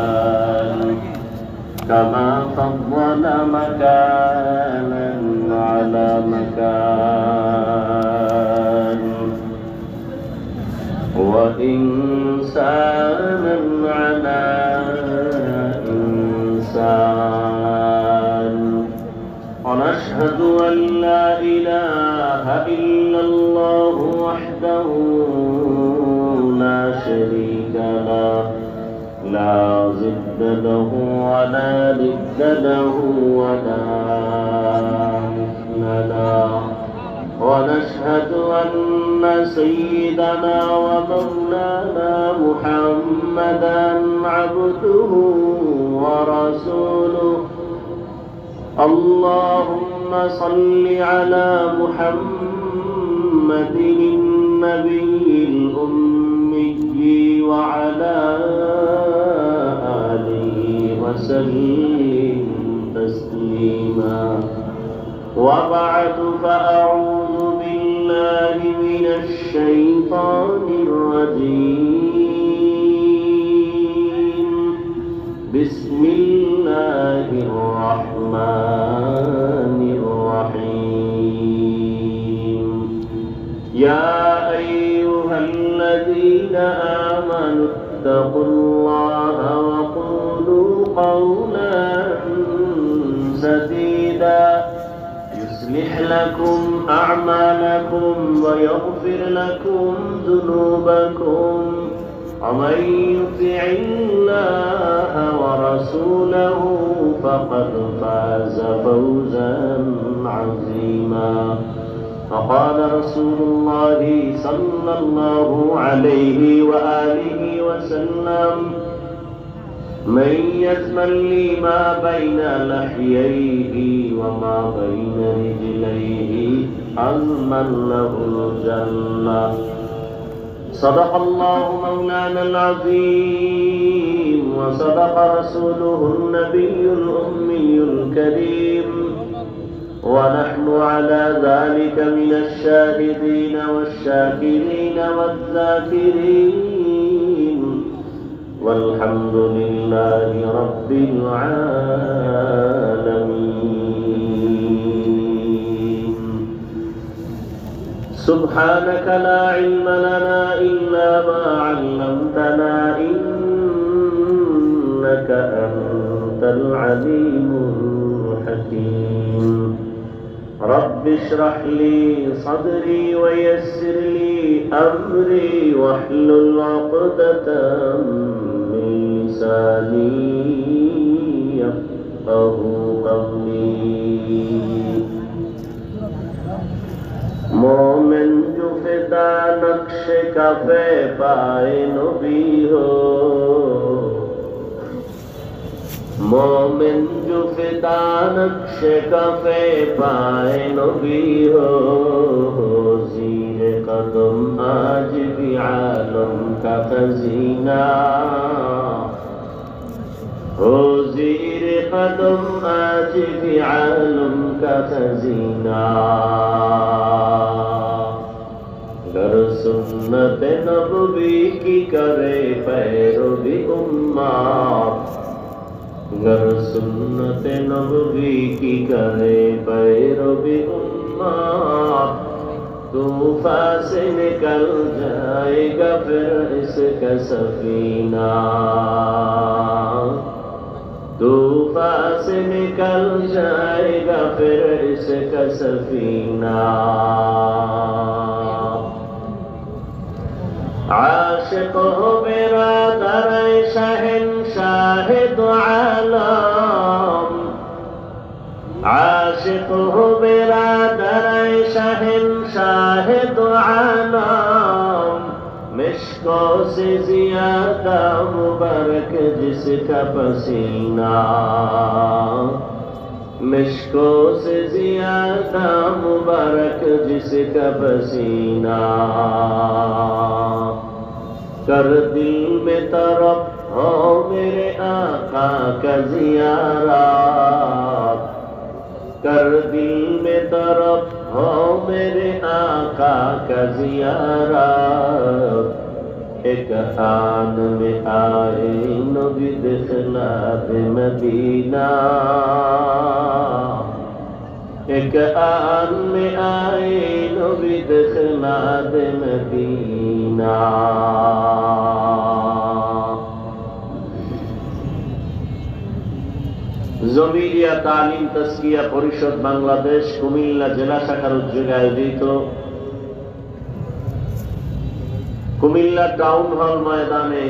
الزمان كما فضل مكانا على مكان وإنسانا على إنسان ونشهد أن لا إله إلا الله وحده لا شريك له لا ضد له ولا ند له ولا مثل له ونشهد أن سيدنا ومولانا محمدا عبده ورسوله اللهم صل على محمد النبي الأمي وعلى آله وسلم تسليما وبعد فأعوذ بالله من الشيطان الرجيم بسم الله الرحمن الرحيم يا أيها الذين آمنوا اتقوا الله وقولوا قولا سديدا يصلح لكم أعمالكم ويغفر لكم ذنوبكم ومن يطع الله ورسوله فقد فاز فوزا عظيما فقال رسول الله صلى الله عليه وآله وسلم من يزمن لي ما بين لحييه وما بين رجليه أضمن له الجنة صدق الله مولانا العظيم وصدق رسوله النبي الأمي الكريم ونحن على ذلك من الشاهدين والشاكرين والذاكرين والحمد لله رب العالمين سبحانك لا علم لنا إلا ما علمتنا إنك أنت العليم الحكيم رب اشرح لي صدري ويسر لي أمري واحلل عقدة من لساني يفقه قولي مومن جو فدا نقش کفے پائے نبی ہو مومن جو فدا نقش کفے پائے نبی ہو زیر قدم آج بھی عالم کا خزینہ ہو زیر قدم آج بھی عالم کا خزینہ گر سنت نبوی کی کرے پیروی امت گر سنت نبوی کی کرے پیروی امت طوفان سے نکل جائے گا پھر اس کا سفینہ طوفان سے نکل جائے گا پھر اس کا سفینہ عاشق ہو میرا در شہنشاہ دو عالم عاشق ہو میرا در شہنشاہ دو عالم مشکوں سے زیادہ مبارک جس کا پسینہ مشکوں سے زیادہ مبارک جس کا پسینہ کر دل میں طرف ہو میرے آقا کا زیارت کر دل میں طرف ہو میرے آقا کا زیارت एक आन में आए नबी दिखलात मदीना, एक आन में आए नबी दिखलात मदीना। জমিরিয়া তালিম তাজকিয়া পরিষদ বাংলাদেশ কুমিল্লা জেলা শাখার উদ্যোগে আয়োজিত কুমিল্লা টাউন হল ময়দানে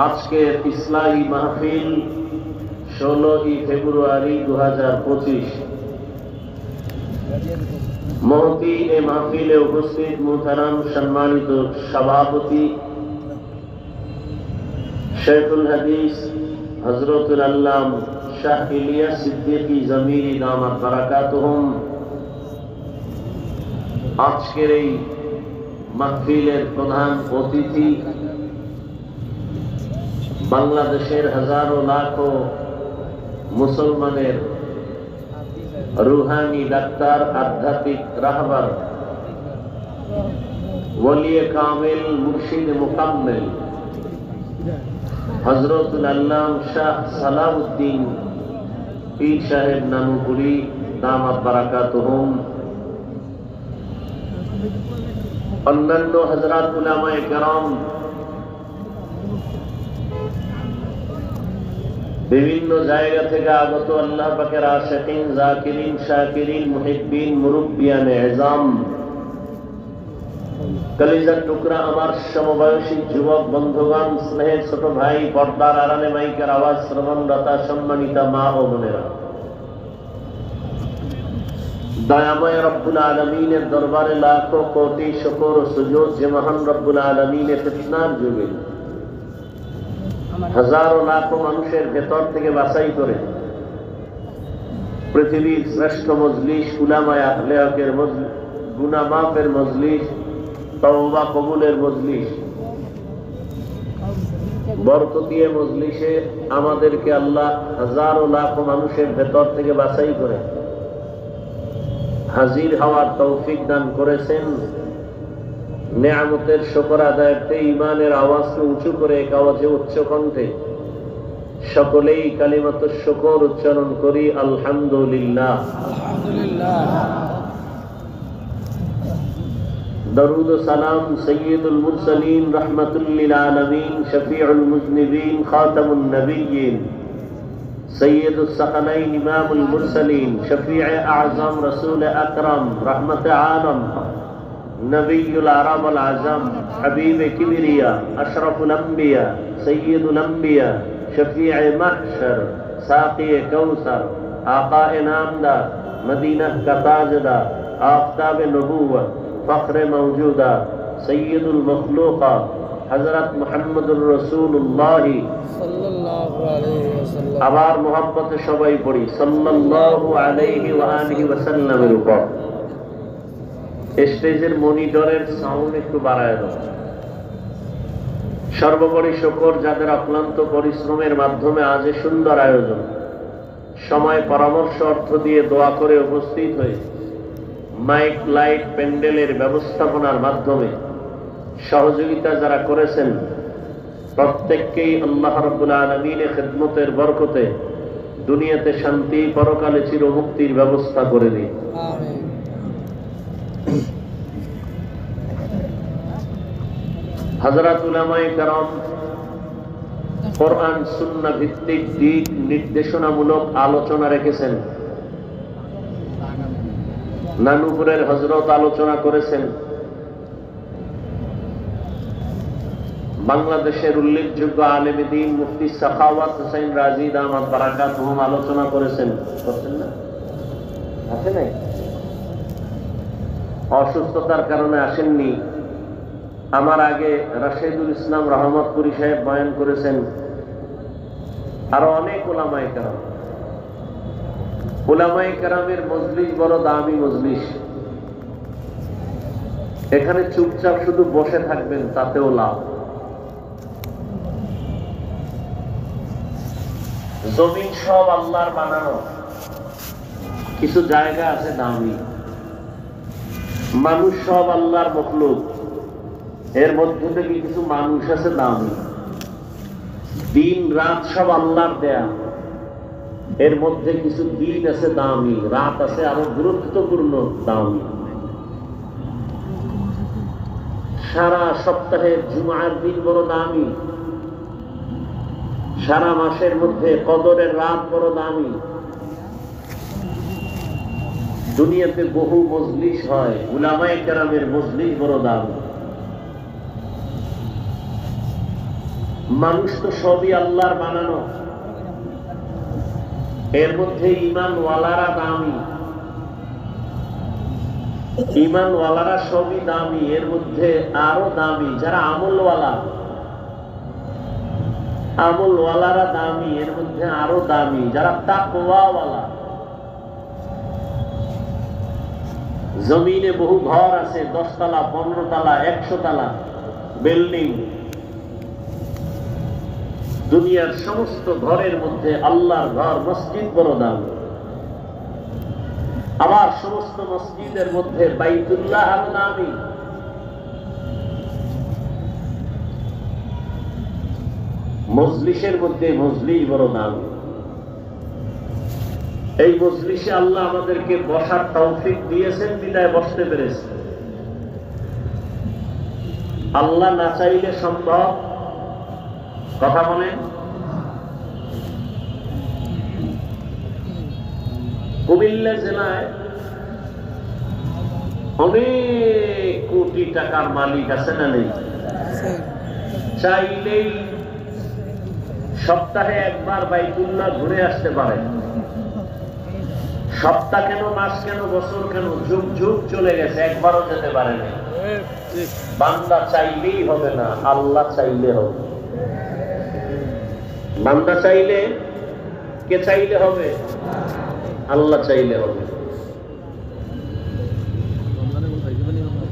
আজকে ইসলাহি মাহফিল 16 ফেব্রুয়ারি 2025। মহতি এ মাহফিলে উপস্থিত মুহতারাম সম্মানিত সভাপতি शेखुल हदीस हजरतुल अल्लाम शाह इलियास सिद्दीकी जमीरी दामत बरकातुहुम আজকের এই মাহফিলের প্রধান অতিথি বাংলাদেশের হাজারো লাখো মুসলমানের রুহানি ডাক্তার, আধ্যাত্মিক রাহবার, ওলিয়ে কামিল, মুর্শিদ মুকাম্মেল হযরতুল আল্লাম শাহ সালাউদ্দিন পীর সাহেব নানুপুরি দামাত বারাকাতুহুম, অন্যান্য হযরত উলামায়ে কেরাম, বিভিন্ন জায়গা থেকে আগত আল্লাহ পাকের আশিকিন, জাকিরিন, শাকিরিন, মুহিব্বিন, মুরব্বিয়ানে ইজাম, কলিজার টুকরা আমার সমবয়সী যুবক বন্ধুগণ, স্নেহের ছোট ভাই, পর্দার আড়ালে মাইকের আওয়াজ শ্রবণরতা সম্মানিতা মা ও বোনেরা, দয়াময় রব্বুল আলামিনের দরবারে লাখো কোটি শুকর ও সুজুদ যে মহান রব্বুল আলামিনের ফিতনার যুগে হাজারো লাখো মানুষের ভেতর থেকে বাছাই করে পৃথিবীর শ্রেষ্ঠ মজলিস, উলামায়ে আহলে হকের মজলিস, গুনাহ মাফের মজলিস, তওবা কবুলের মজলিস, বরকতিয়ে মজলিসে আমাদেরকে আল্লাহ হাজারো লাখো মানুষের ভেতর থেকে বাছাই করে হাজির হওয়ার তৌফিক দান করেছেন। নেয়ামতের শুকর আদায়ার্থে ঈমানের আওয়াজকে উঁচু করে এক আওয়াজে উচ্চ কণ্ঠে সকলেই কালিমাতুশ শুকর উচ্চারণ করি, আলহামদুলিল্লাহ। দরুদ ও সালাম সৈয়দুল মুরসালিন, রাহমাতুল লিল আলামিন, শফিউল মুজনিবিন, খাতামুন নবিয়্যিন, সৈয়দুস সাকালাইন, ইমামুল মুরসালিন, শফিয়ে আযম, রাসূল আকরাম, রহমতে আলম, নবিয়ুল আরব আল আযম, হাবিবে কিবরিয়া, আশরাফুল আম্বিয়া, সৈয়দুল আম্বিয়া, শফিয়ে মাহশর, সাকিয়ে কৌসর, আকায়ে নামদার, মদিনা কা তাজদার, আফতাবে নবুওয়ত, ফখরে মওজুদা, সৈয়দুল মখলুকাত, হযরত মুহাম্মদুর রাসূলুল্লাহ সাল্লাল্লাহু আলাইহি ওয়াসাল্লাম। আবার মুহাব্বতে সবাই পড়ি সাল্লাল্লাহু আলাইহি ওয়া আলিহি ওয়াসাল্লামের উপর। স্টেজের মনিটরের সাউন্ড একটু বাড়ায় দাও। সর্বোপরি শুকর যাদের অক্লান্ত পরিশ্রমের মাধ্যমে আজ এই সুন্দর আয়োজন, সময় পরামর্শ অর্থ দিয়ে দোয়া করে উপস্থিত হয়ে মাইক, লাইট, প্যান্ডেলের ব্যবস্থাপনার মাধ্যমে সহযোগিতা যারা করেছেন প্রত্যেককেই আল্লাহ রাব্বুল আলামিনের খিদমতের বরকতে দুনিয়াতে শান্তি, পরকালে চিরমুক্তির ব্যবস্থা করে দিন। আমিন। হযরত উলামায়ে কেরাম কোরআন সুন্নাহ ভিত্তিক দিক নির্দেশনামূলক আলোচনা রেখেছেন। নানুপুরের হযরত আলোচনা করেছেন, বাংলাদেশের উল্লেখযোগ্য আলেমে দ্বীন মুফতি সাখাওয়াত হোসেন রাজি দামাত বারাকাতুহুম আলোচনা করেছেন। করছেন না? আছে নাই? অসুস্থতার কারণে আসেননি। আমার আগে রাশেদুল ইসলাম রহমতপুরি সাহেব বয়ান করেছেন, আরো অনেক উলামায়ে কেরাম। উলামায়ে কেরামের মজলিস বড় দামি মজলিস। এখানে চুপচাপ শুধু বসে থাকবেন তাতেও লাভ। জমিন সব আল্লাহর বানানো, কিছু জায়গা আছে দামি। মানুষ সব আল্লাহর মখলুক, এর মধ্যে থেকে কিছু মানুষ আছে দামি। দিন রাত সব আল্লাহর দেয়া, এর মধ্যে কিছু দিন আছে দামি, রাত আছে আরো গুরুত্বপূর্ণ দামি। সারা সপ্তাহের জুমার দিন বড় দামি, সারা মাসের মধ্যে কদরের রাত বড় দামি। দুনিয়াতে বহু মজলিস হয়, উলামায়ে কেরামের মজলিস বড় দামি। মানুষ তো সবই আল্লাহর বানানো, এর মধ্যে ঈমানওয়ালারা দামি। ঈমানওয়ালারা সবই দামি, এর মধ্যে আরো দামি যারা আমলওয়ালা। আমলওয়ালারা দামি, এর মধ্যে আরো দামি যারা তাকওয়াওয়ালা। জমিনে বহু ঘর আছে, 10 তলা, 15 তলা, 100 তলা বিল্ডিং। দুনিয়ার সমস্ত ঘরের মধ্যে আল্লাহর ঘর মসজিদ বড় দামি। আবার সমস্ত মসজিদের মধ্যে বাইতুল্লাহ আরো দামি। মজলিসের মধ্যে মজলিস বড় দামি। এই মজলিসে আল্লাহ আমাদেরকে বসার তৌফিক দিয়েছেন, বিদায় বসতে পেরেছে। আল্লাহ না চাইলে সম্ভব? কথা বলেন। কুমিল্লা জেলায় অনেক কোটি টাকার মালিক আছে না নেই? চাইলেই সপ্তাহে একবার বাইতুল্লাহ ঘুরে আসতে পারে। সপ্তাহ কেন, মাস কেন, বছর কেন, যুগ যুগ চলে গেছে, একবারও যেতে পারে না। বান্দা চাইলেই হবে না, আল্লাহ চাইলে হবে। বান্দা চাইলে, কে চাইলে হবে? আল্লাহ চাইলে হবে।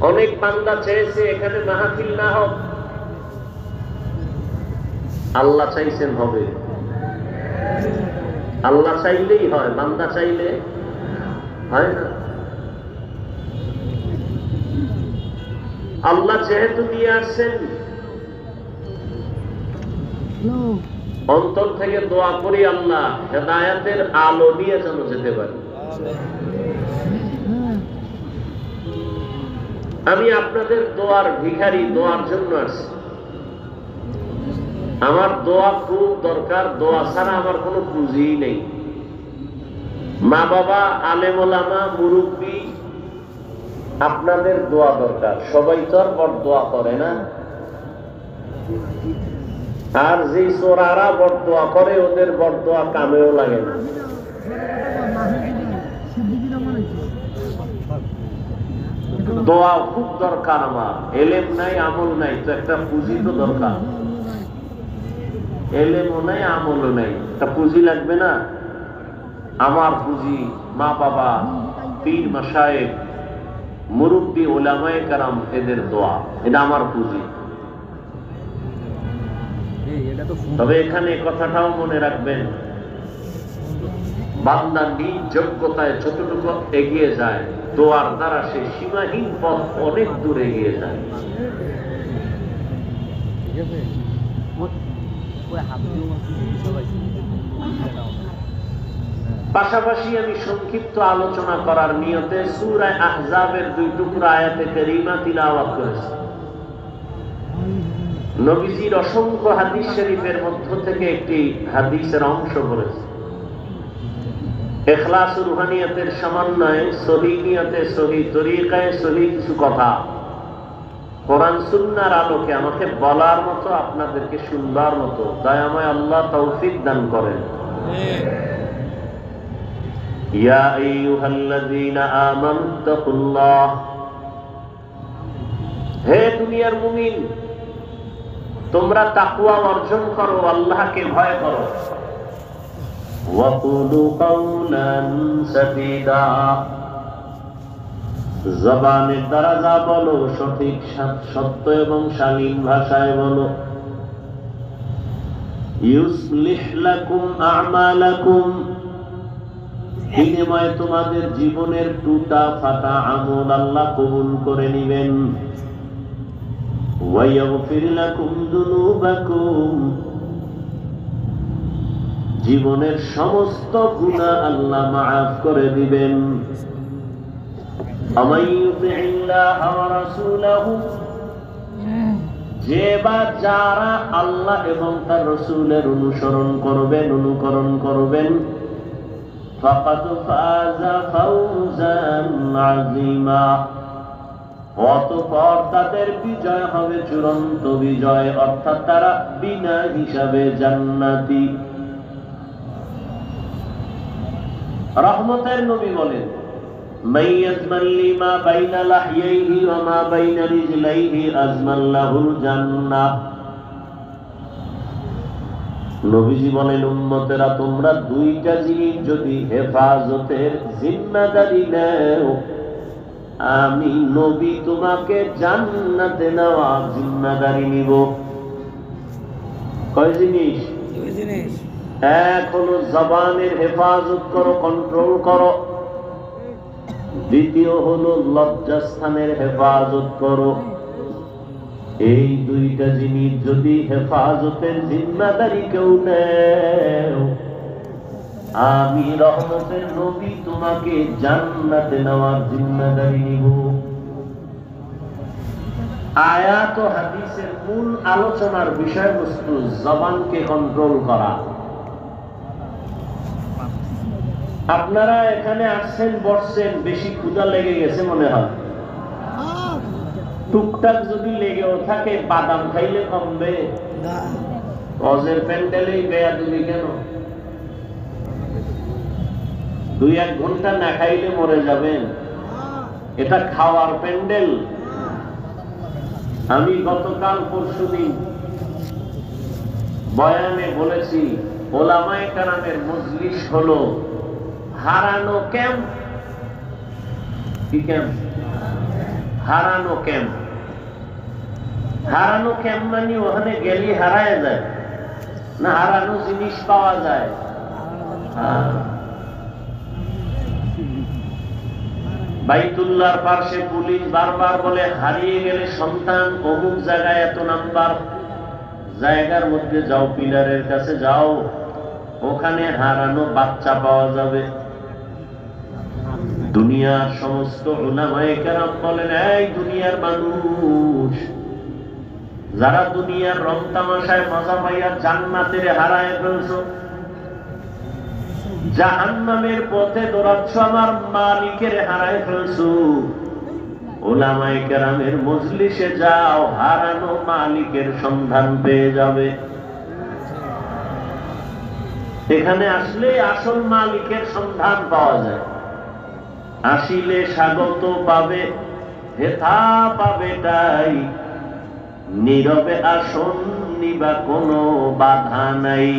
অনেক বান্দা চেয়েছে এখানে মাহফিল না হোক, আল্লাহ চাইছেন হবে। আল্লাহ চাইলেই হয়, বান্দা চাইলে হয় না। আল্লাহ যেহেতু নিয়ে আসছেন, অন্তর থেকে দোয়া করি আল্লাহ হেদায়েতের আলো নিয়ে যেন যেতে পারি। আমি আপনাদের দোয়ার ভিখারি, দোয়ার জন্য আসছি। আমার দোয়া খুব দরকার, দোয়া ছাড়া আমার কোনো পুঁজি নেই। মা বাবা, আলেম ওলামা, মুরব্বী, আপনাদের দোয়া দরকার। সবাই তো আর বড় দোয়া করে না। আর যে চোরারা বড় দোয়া করে, ওদের বড় দোয়া কামেও লাগে না। দোয়া খুব দরকার আমার। এলেম নাই, আমল নাই, তো একটা পুঁজি তো দরকার। এলেমও নাই, আমলও নাই, একটা পুঁজি লাগবে না? আমার পুঁজি মা বাবা, পীর মাশায়েখ, মুরব্বী, উলামায়ে কেরাম, এদের দোয়া, এটা আমার পুঁজি। তবে এখানে কথাটাও মনে রাখবেন, বান্দা নিজ যোগ্যতায় যতটুকু এগিয়ে যায়, দোয়ার দ্বারা সে সীমাহীন পথ অনেক দূর এগিয়ে যায়। পাশাপাশি আমি সংক্ষিপ্ত আলোচনা করার নিয়তে সূরা আহজাবের 2 টুকরা আয়াতে কারিমা তিলাওয়াত করেছি। নবীজির অসংখ্য হাদিস শরীফের মধ্য থেকে একটি হাদিসের অংশ পড়েছি। ইখলাস ও রুহানিয়াতের সমন্বয়ে সহিহ নিয়তে, সহিহ তরিকায়, সহিহ কিছু কথা কোরআন সুন্নাহর আলোকে আমাকে বলার মতো, আপনাদেরকে শুনবার মতো দয়াময় আল্লাহ তৌফিক দান করেন। ইয়া আইয়ুহাল্লাযীনা আমানুত্তাকুল্লাহ, হে দুনিয়ার মুমিন, তোমরা তাকওয়া অর্জন করো, আল্লাহকে ভয় করো। ওয়াকুলু কাওলান সাদীদা, জবানের দ্বারা যা বলো সঠিক, সত্য এবং শালীন ভাষায় বলো। ইউসলিহ লাকুম আমালাকুম, বিনিময়ে তোমাদের জীবনের টুটা ফাটা আমল আল্লাহ কবুল করে নেবেন। ওয়ায়াগফির লাকুম যুনুবাকুম, জীবনের সমস্ত গুনাহ আল্লাহ মাফ করে দিবেন। আমান ইউতিইল্লাহ ওয়া রাসূলাহু, যে বা যারা আল্লাহ এবং তার রাসূলের অনুকরণ করবেন ফাকাদ ফাযা ফাওজান আযীমা, অতঃপর তাদের বিজয় হবে চূড়ান্ত বিজয়, অর্থাৎ তারা বিনা হিসাবে জান্নাতি। রহমতের নবী বলেন, মান ইয়াজমান লিমা বাইনা লাহইহি ওয়া মা বাইনা রিজলাইহি আজমান লাহুল জান্নাহ। নবীজি বলেন, উম্মতেরা তোমরা দুইটা জিনিস যদি হেফাজতের জিম্মাদারি নাও, আমি নবী তোমাকে জান্নাতে নেওয়ার জিম্মাদারি নিব। কয় জিনিস? দুই জিনিস। এক হলো জবানের হেফাজত করো, কন্ট্রোল করো। দ্বিতীয় হলো লজ্জাস্থানের হেফাজত করো। এই দুইটা জিনিস যদি হেফাজতের জিম্মাদারি কেউ নেও, আমি রহমতের নবী তোমাকে জান্নাতে নেওয়ার জিম্মাদারি নিব। আয়াত ও হাদিসের মূল আলোচনার বিষয়বস্তু জবানকে কন্ট্রোল করা। আপনারা এখানে আসছেন, বসছেন, বেশি ক্ষুধা লেগে গেছে মনে হয়। টুকটাক যদি লেগেও থাকে, বাদাম খাইলে কমবে? হজের প্যান্ডেলেই বেয়াদবি কেন? 2-1 ঘন্টা না খাইলে মরে যাবেন? এটা খাওয়ার প্যান্ডেল? আমি গতকাল পরশুদিন বয়ানে বলেছি, ওলামায়ে কেরামের মজলিস হলো হারানো ক্যাম্প। কি ক্যাম্প? হারানো ক্যাম্প। হারানো ক্যাম্প মানে ওখানে গেলে হারায় যায় না, হারানো জিনিস পাওয়া যায়? বাইতুল্লাহর পাশে পুলিশ বারবার বলে, হারিয়ে গেলে সন্তান অমুক জায়গায় এত নাম্বার জায়গার মধ্যে যাও, পিলারের কাছে যাও, ওখানে হারানো বাচ্চা পাওয়া যাবে। দুনিয়ার সমস্ত উলামায়ে কেরাম বলেন, এই দুনিয়ার মানুষ যারা দুনিয়ার রং তামাশায় মজা পাইয়া জান্নাতের হারায় ফেলছো, জাহান্নামের পথে দৌড়াচ্ছ, আমার মালিকের হারায় ফেলছো, উলামায়ে কেরামের মজলিসে যাও, হারানো মালিকের সন্ধান পেয়ে যাবে। এখানে আসলে আসল মালিকের সন্ধান পাওয়া যায়। আসিলে স্বাগত পাবে, হেথা পাবে তাই, নীরবে আসন নিবা কোনো বাধা নাই।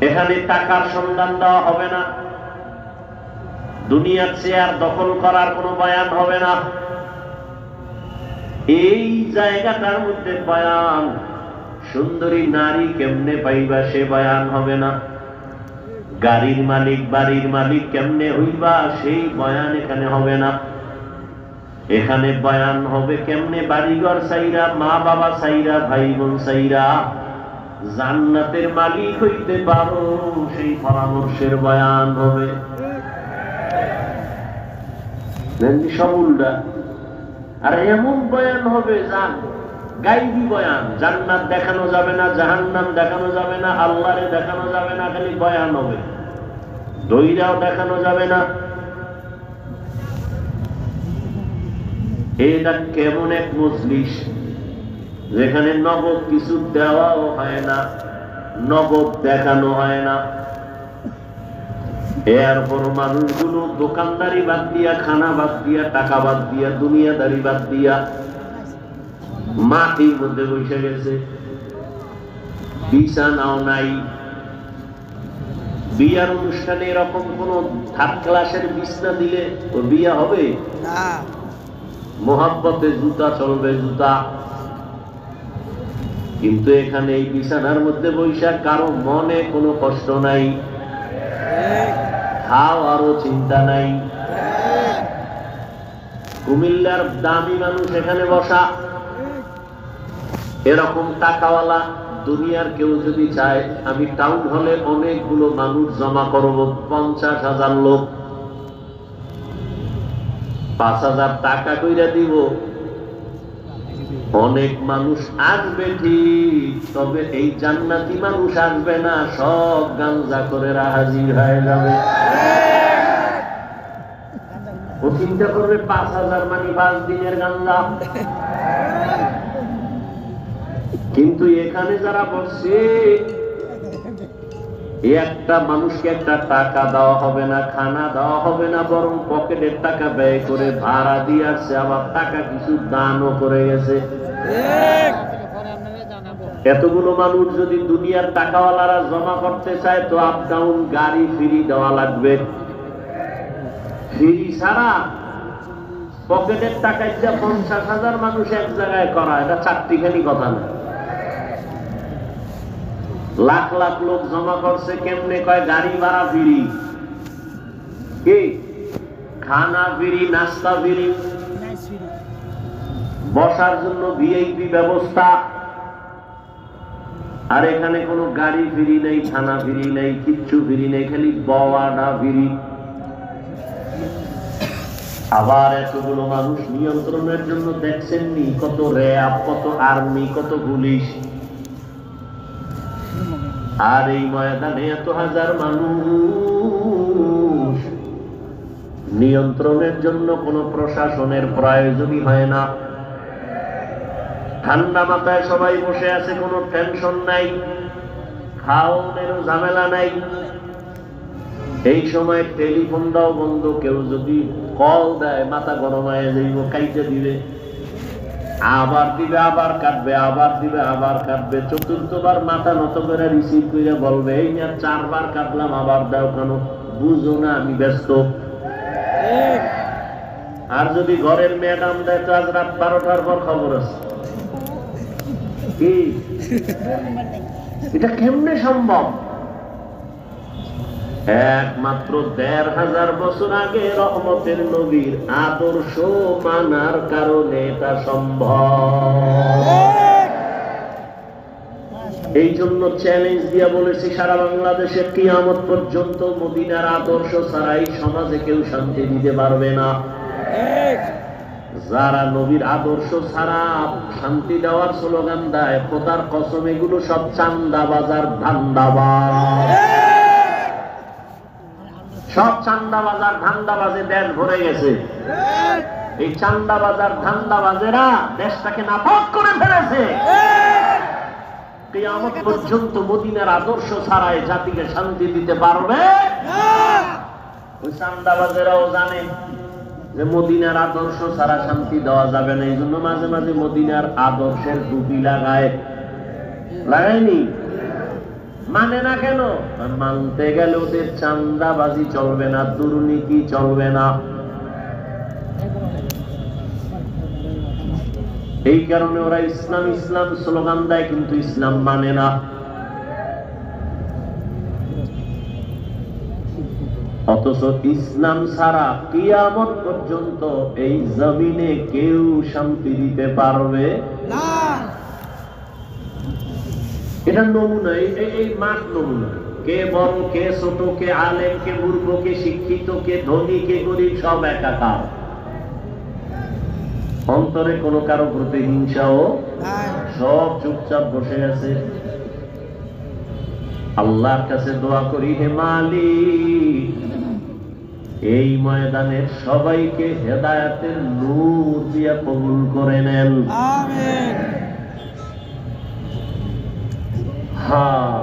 এখানে টাকার সন্ধান দেওয়া হবে না, দুনিয়ার চেয়ার দখল করার কোনো বয়ান হবে না। এই জায়গাটার মধ্যে বয়ান, সুন্দরী নারী কেমনে পাইবা সে বয়ান হবে না। গাড়ির মালিক, বাড়ির মালিক কেমনে হইবা সেই বয়ান এখানে হবে না। এখানে বয়ান হবে কেমনে বাড়িঘর সাইরা, মা বাবা সাইরা, ভাই বোন সাইরা জান্নাতের মালিক হইতে পারো, সেই পরামর্শের বয়ান হবে। সব উল্টা। আর এমন বয়ান হবে জান গাইবি বয়ান, জান্নাত দেখানো যাবে না, জাহান্নাম দেখানো যাবে না, আল্লাহরে দেখানো যাবে না, খালি বয়ান হবে, দইরাও দেখানো যাবে না। এটা কেমন এক মজলিস যেখানে নগদ কিছু দেওয়াও হয় না, নগদ দেখানো হয় না। এরপর মানুষগুলো দোকানদারি বাদ দিয়া, খানা বাদ দিয়া, টাকা বাদ দিয়া, দুনিয়াদারি বাদ দিয়া মাটির মধ্যে বসে গেছে। বিছানাও নাই। বিয়ার অনুষ্ঠানে এরকম কোন থার্ড ক্লাসের বিছনা দিলে ও বিয়া হবে না। মোহাব্বতে জুতা চলবে, জুতা। কিন্তু এখানে এই বিছানার মধ্যে বৈশাখ কারো মনে কোনো কষ্ট নাই, খাওয়ারও চিন্তা নাই। কুমিল্লার দামি মানুষ এখানে বসা, এরকম টাকাওয়ালা দুনিয়ার কেউ যদি চায় আমি টাউন হলে অনেকগুলো মানুষ জমা করব, 50,000 লোক, 5,000 টাকা কইরা দিব, অনেক মানুষ আসবে ঠিক, তবে এই জান্নাতি মানুষ আসবে না, সব গাঞ্জা করে হাজির হয়ে যাবে। ও চিন্তা করবে 5,000 মানে 5 দিনের গাঞ্জা। কিন্তু এখানে যারা বসছে, একটা মানুষকে একটা টাকা দেওয়া হবে না, খানা দেওয়া হবে না, বরং পকেটের টাকা ব্যয় করে ভাড়া দিয়ে আসছে, আবার টাকা কিছু দানও করে গেছে। এতগুলো মানুষ যদি দুনিয়ার টাকাওয়ালারা জমা করতে চায় তো আপ ডাউন গাড়ি ফ্রি দেওয়া লাগবে। ফ্রি ছাড়া পকেটের টাকায় যা 50,000 মানুষ এক জায়গায় করা, এটা চারটিখানি কথা না। লাখ লাখ লোক জমা করছে, কেমনে কয় গাড়ি ভাড়া ফ্রি, কি খানা ফ্রি, নাস্তা ফ্রি, বসার জন্য ভিআইপি ব্যবস্থা। আর এখানে কোনো গাড়ি ফ্রি নেই, খানা ফ্রি নেই, কিচ্ছু ফ্রি নেই, খালি বওয়াটা ফ্রি। আবার এতগুলো মানুষ নিয়ন্ত্রণের জন্য দেখছেননি কত র্যাব, কত আর্মি, কত পুলিশ। আর এই ময়দানে এত হাজার মানুষ, নিয়ন্ত্রণের জন্য কোনো প্রশাসনের প্রয়োজনই হয় না। ঠান্ডা মাথায় সবাই বসে আছে, কোনো টেনশন নাই, খাওয়ানোর ঝামেলা নাই। এই সময় টেলিফোনটাও বন্ধ, কেউ যদি কল দেয় মাথা গরম হয়ে যাইব, কাইতে দিবে, আবার দিবে, আবার কাটবে, আবার দিবে, আবার কাটবে। চতুর্থবার মাথা নত করে রিসিভ করে বলবে, এই না 4 বার কাটলাম, আবার দাও কেন, বুঝো না আমি ব্যস্ত। আর যদি ঘরের ম্যাডাম দেয় তো আজ রাত 12টার পর খবর আছে। কি এটা কেমনে সম্ভব? একমাত্র 1,500 বছর আগে রহমতের নবীর আদর্শ মানার কারণে এটা সম্ভব। এই জন্য চ্যালেঞ্জ দিয়া বলেছি, সারা বাংলাদেশে কিয়ামত পর্যন্ত মদিনার আদর্শ ছাড়া এই সমাজে কেউ শান্তি দিতে পারবে না। যারা নবীর আদর্শ ছাড়া শান্তি দেওয়ার স্লোগান দেয়, খোদার কসম এগুলো সব চান্দাবাজার, ধান্দাবাজ। সব চান্দাবাজার, ধান্দাবাজে দেশ ভরে গেছে। এই চান্দাবাজার, ধান্দাবাজেরা দেশটাকে নাপাক করে ফেলেছে। কিয়ামত পর্যন্ত মদিনার আদর্শ ছাড়াই জাতিকে শান্তি দিতে পারবে ওই চান্দাবাজেরাও জানে যে মদিনার আদর্শ ছাড়া শান্তি দেওয়া যাবে না। এই জন্য মাঝে মাঝে মদিনার আদর্শের টুপি লাগায়, লাগায়নি, মানে না কেন? মানতে গেলে ওদের চান্দাবাজি চলবে না, দুর্নীতি চলবে না। এই কারণে ওরা ইসলাম ইসলাম স্লোগান দেয়, কিন্তু ইসলাম মানে না। অথচ ইসলাম ছাড়া কিয়ামত পর্যন্ত এই জমিনে কেউ শান্তি দিতে পারবে না। এটা নমুনা, এই মাঠ নমুনা। কে বড়, কে ছোট, কে আলেম, কে মূর্খ, কে শিক্ষিত, কে ধনী, কে গরিব, সব একাকার। অন্তরে কোনো কারো প্রতি হিংসাও, সব চুপচাপ বসে আছে। আল্লাহর কাছে দোয়া করি, হে মালিক, এই ময়দানের সবাইকে হেদায়েতের নূর দিয়ে কবুল করে নেন। আমিন। হ্যাঁ,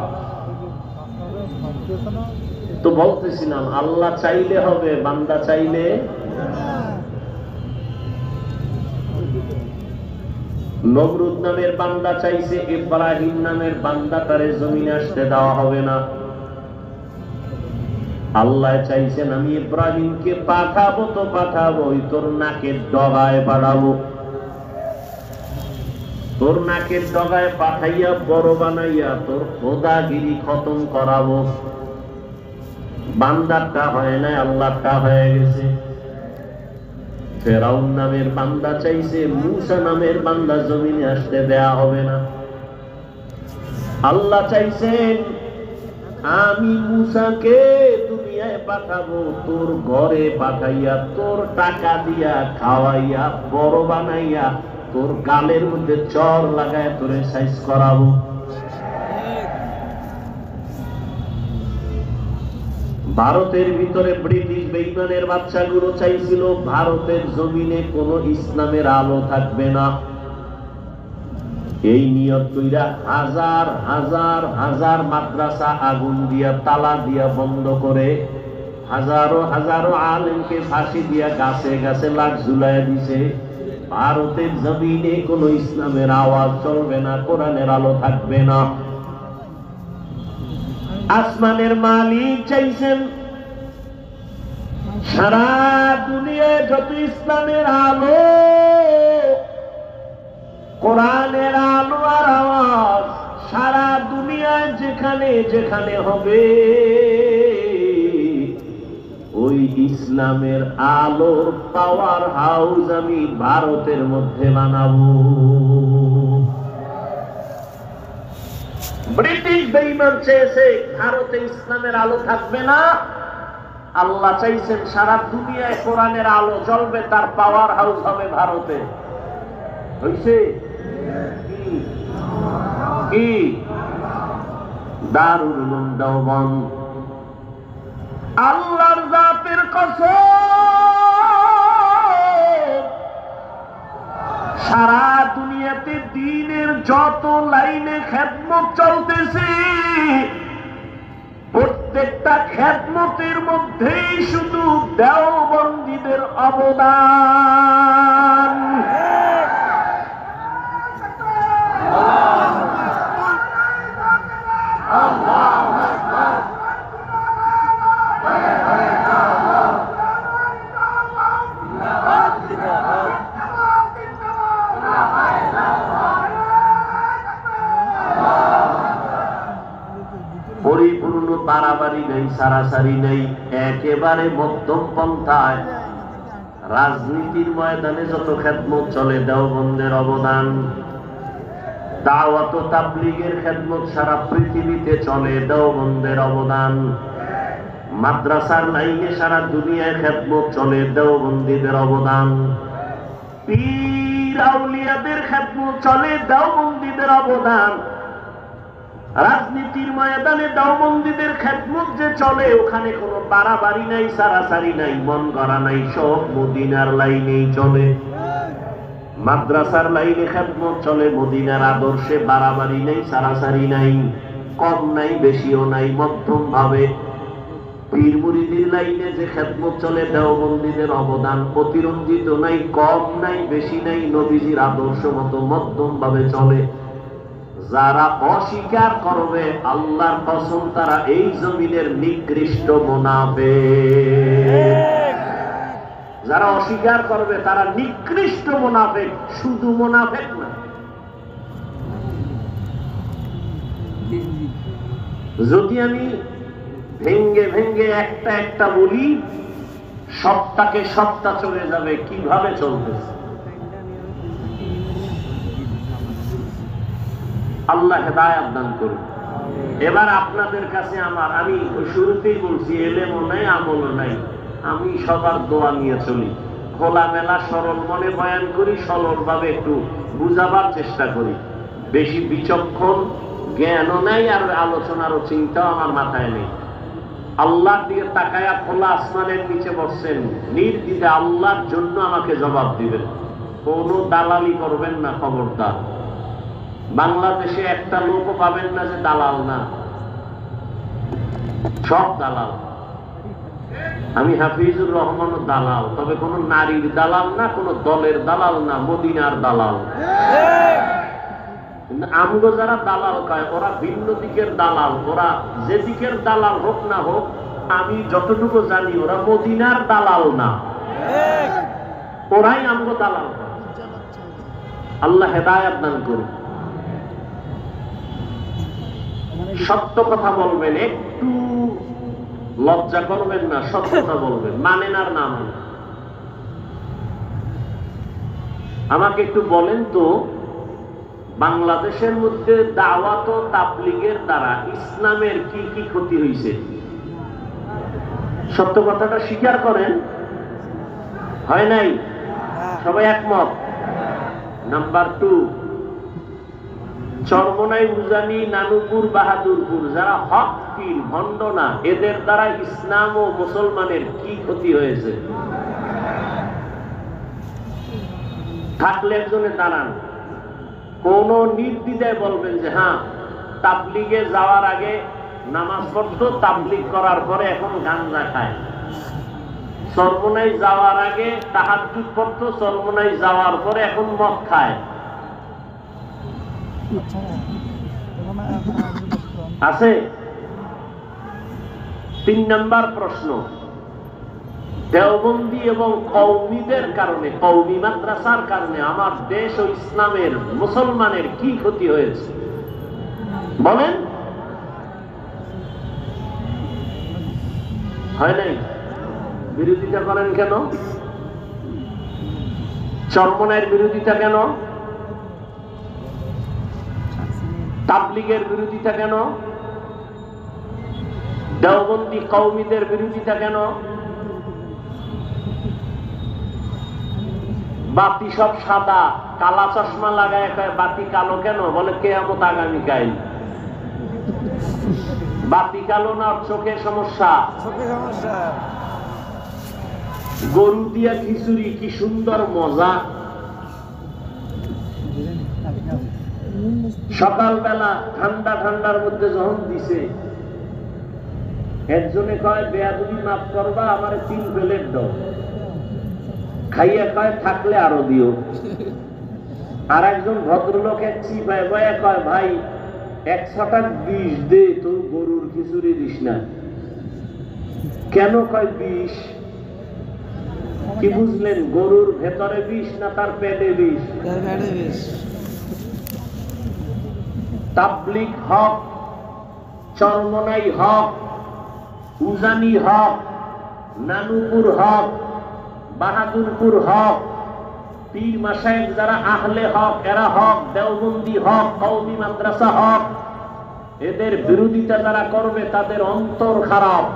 তো বলতেছিলাম আল্লাহ চাইলে হবে, বান্দা চাইলে। নমরুদ নামের বান্দা চাইছে, ইব্রাহিম নামের বান্দাটারে জমিনে আসতে দেওয়া হবে না। আল্লাহ চাইছেন আমি ইব্রাহিমকে পাঠাবো তো পাঠাবো, তোর নাকের ডগায় পাঠাবো। তোর নাকের ডগায় পাঠাইয়া বড় বানাইয়া তোর খোদাগিরি খতম করাবো। বান্দারটা হয় নাই, আল্লাহটা হয়ে গেছে। ফেরাউন নামের বান্দা চাইছে, মূসা নামের বান্দা জমিনে আসতে দেয়া হবে না। আল্লাহ চাইছেন আমি মূসাকে দুনিয়ায় পাঠাবো, তোর ঘরে পাঠাইয়া, তোর টাকা দিয়া খাওয়াইয়া, বড় বানাইয়া, তোর গালের মধ্যে চর লাগায় তোরে সাইজ করাবো। ভারতের ভিতরে ব্রিটিশ বেঈমানের বাচ্চাগুলো চাইছিল ভারতের জমিনে কোনো ইসলামের আলো থাকবে না। এই নিয়ত কইরা হাজার হাজার হাজার মাদ্রাসা আগুন দিয়া, তালা দিয়া বন্ধ করে, হাজারো হাজারো আলেমকে ফাঁসি দিয়া গাছে গাছে লাশ ঝুলাইয়া দিছে। ভারতের জমিনে কোনো ইসলামের আওয়াজ চলবে না, কোরআনের আলো থাকবে না। আসমানের মালিক চাইছেন সারা দুনিয়ায় যত ইসলামের আলো, কোরআনের আলো আর আওয়াজ সারা দুনিয়ায় যেখানে যেখানে হবে, ওই ইসলামের আলোর পাওয়ার হাউস আমি ভারতের মধ্যে বানাবো। ব্রিটিশ বেঈমান চেয়েছে ভারতে ইসলামের আলো থাকবে না, আল্লাহ চাইছেন সারা দুনিয়ায় কোরআনের আলো জ্বলবে, তার পাওয়ার হাউস হবে ভারতে। হইছে কি? দারুল উলুম দেওবন্দ। আল্লাহর জাতের কসম, সারা দুনিয়াতে দ্বীনের যত লাইনে খেদমত চলতেছে, প্রত্যেকটা খেদমতের মধ্যেই শুধু দেওবন্দীদের অবদান। পরিপূর্ণ বাড়াবাড়ি নেই, সারাসারি নেই, একেবারে মধ্যম পন্থায়। রাজনীতির ময়দানে যত খেদমত চলে দেওবন্দের অবদান, দাওয়াত ও তাবলীগের খেদমত সারা পৃথিবীতে চলে দেওবন্দের অবদান, মাদ্রাসার লাইনে সারা দুনিয়ায় খেদমত চলে দেওবন্দীদের অবদান, পীর আউলিয়াদের খেদমত চলে দেওবন্দীদের অবদান। রাজনীতির ময়দানে দেওবন্দীদের খেদমত যে চলে, ওখানে কোনো বাড়াবাড়ি নাই, সারাসারি নাই, মন গড়া নাই, সব মদিনার লাইনেই চলে। মাদ্রাসার লাইনে খেদমত চলে মদিনার আদর্শে, বাড়াবাড়ি নাই, সারাসারি নাই, কম নাই, বেশিও নাই, মধ্যম ভাবে। পীর মুরিদির লাইনে যে খেদমত চলে, দেওবন্দীদের অবদান অতিরঞ্জিত নাই, কম নাই, বেশি নাই, নবীজির আদর্শ মতো মধ্যম ভাবে চলে। যারা অস্বীকার করবে আল্লাহর কসম, তারা এই জমিনের নিকৃষ্ট মুনাফিক। যারা অস্বীকার করবে তারা নিকৃষ্ট মুনাফিক, শুধু মুনাফিক না। যদি আমি ভেঙ্গে ভেঙ্গে একটা একটা বলি, সবটাকে সবটা চলে যাবে। কিভাবে চলতেছে আল্লাহ হেদায়েত দান করুন। এবার আপনাদের কাছে আমি শুরুতেই বলছি, এলেমও নাই, আমলও নাই, আমি সবার দোয়া নিয়ে চলি, খোলামেলা সরল মনে বয়ান করি, সরল ভাবে একটু বুঝাবার চেষ্টা করি। বেশি বিচক্ষণ জ্ঞানও নাই, আর আলোচনারও চিন্তাও আমার মাথায় নেই। আল্লাহর দিকে তাকায়া খোলা আসমানের নিচে বসছেন, নির্দ্বিধে আল্লাহর জন্য আমাকে জবাব দিবেন, কোনো দালালি করবেন না, খবরদার। বাংলাদেশে একটা লোকও পাবেন না যে দালাল না, সব দালাল। আমি হাফিজুর রহমানও দালাল, তবে কোন নারীর দালাল না, কোন দলের দালাল না, মদিনার দালাল। আমগো যারা দালাল কয়, ওরা ভিন্ন দিকের দালাল। ওরা যে দিকের দালাল হোক না হোক, আমি যতটুকু জানি ওরা মদিনার দালাল না, ওরাই আমগো দালাল। আল্লাহ হেদায়েত দান করুন। সত্য কথা বলবেন, একটু লজ্জা করবেন না, সৎ কথা বলবেন, মানেন আর না মানেন। আমাকে একটু বলেন তো, বাংলাদেশের মধ্যে দাওয়াত ও তাবলীগের দ্বারা ইসলামের কি কি ক্ষতি হয়েছে? সত্য কথাটা স্বীকার করেন। হয় নাই? সবাই একমত? নাম্বার 2, চরমনাই, উজানি, নানুপুর, বাহাদুরপুর যারা হক পীর, ভণ্ড না, এদের দ্বারা ইসলাম ও মুসলমানের কি ক্ষতি হয়েছে? থাকলে একজনে দাঁড়ান, কোন নির্দ্বিধায় বলবেন যে হ্যাঁ, তাবলীগে যাওয়ার আগে নামাজ পড়তো, তাবলীগ করার পরে এখন গাঞ্জা খায়। চরমনাই যাওয়ার আগে তাহাজ্জুদ পড়তো, চরমনাই যাওয়ার পরে এখন মদ খায়। আছে? 3 নাম্বার প্রশ্ন, দেওবন্দি এবং কওমিদের কারণে, কওমি মাদ্রাসার কারণে আমার দেশ ও ইসলামের, মুসলমানের কি ক্ষতি হয়েছে? বলেন। হয় নাই? বিরোধিতা করেন কেন? চরমনাইয়ের বিরোধিতা কেন? তাবলীগের বিরোধিতা কেন? দেওবন্দি কওমিদের বিরোধিতা কেন? বাতি সব সাদা, কালা চশমা লাগায় বাতি কালো কেন? বলে কিয়ামত আগামীকাল। বাতি কালো না, চোখের সমস্যা। গরু দিয়া খিচুড়ি, কি সুন্দর মজা। সকালবেলা ঠান্ডা ঠান্ডার মধ্যে যখন দিছে, একজনে কয় বেয়াদবি মাফ করবা, আমার 3 প্লেট দাও। খাইয়া কয় থাকলে আরো দিও। আর একজন ভদ্রলোক এক চিপায় বয়া কয় ভাই 100 টাকা বিষ দে, তোর গরুর খিচুড়ি দিস না। কেন? কয় বিষ। কি বুঝলেন? গরুর ভেতরে বিষ না তার পেটে বিষ? তাবলীগ হক, চরমনাই হক, উজানি হক, নানুপুর হক, বাহাদুরপুর হক, পীর মাশায়েখ যারা আহলে হক এরা হক, দেওবন্দি হক, কওমি মাদ্রাসা হক, এদের বিরোধিতা যারা করবে তাদের অন্তর খারাপ।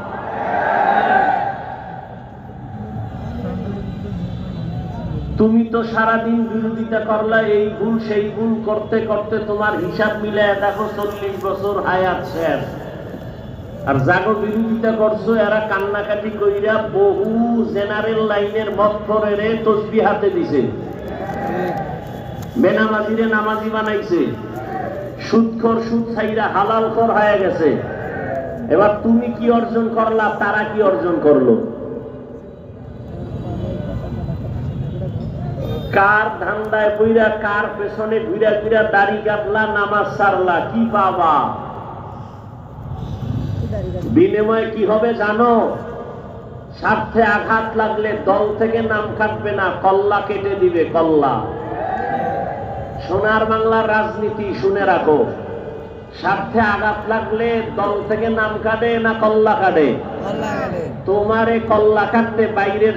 তুমি তো সারাদিন বিরোধিতা করলা, এই ভুল সেই ভুল করতে করতে তোমার হিসাব মিলায় দেখো 40 বছর হায়াত শেষ। আর যাগো বিরোধিতা করছো এরা কান্নাকাটি কইরা বহু জেনারেল লাইনের মতফরেরে তসবিহ হাতে দিছে, বেনামাজিরে নামাজি বানাইছে, সুদখোর সুদ ছাইরা হালালখোর হয়ে গেছে। এবার তুমি কি অর্জন করলা, তারা কি অর্জন করলো? কার ধান্দায় বইরা, কার পেছনে ঘুরা ঘুরা দাড়ি কাটলা, নামাজ সারলা, কি পাবা? বিনিময়ে কি হবে জানো? স্বার্থে আঘাত লাগলে দল থেকে নাম কাটবে না, কল্লা কেটে দিবে, কল্লা। সোনার বাংলার রাজনীতি শুনে রাখো, স্বার্থে আঘাত লাগলে দল থেকে নাম কাটে না কল্লা কাটে? তোমারে কল্লা কাটতে বাইরের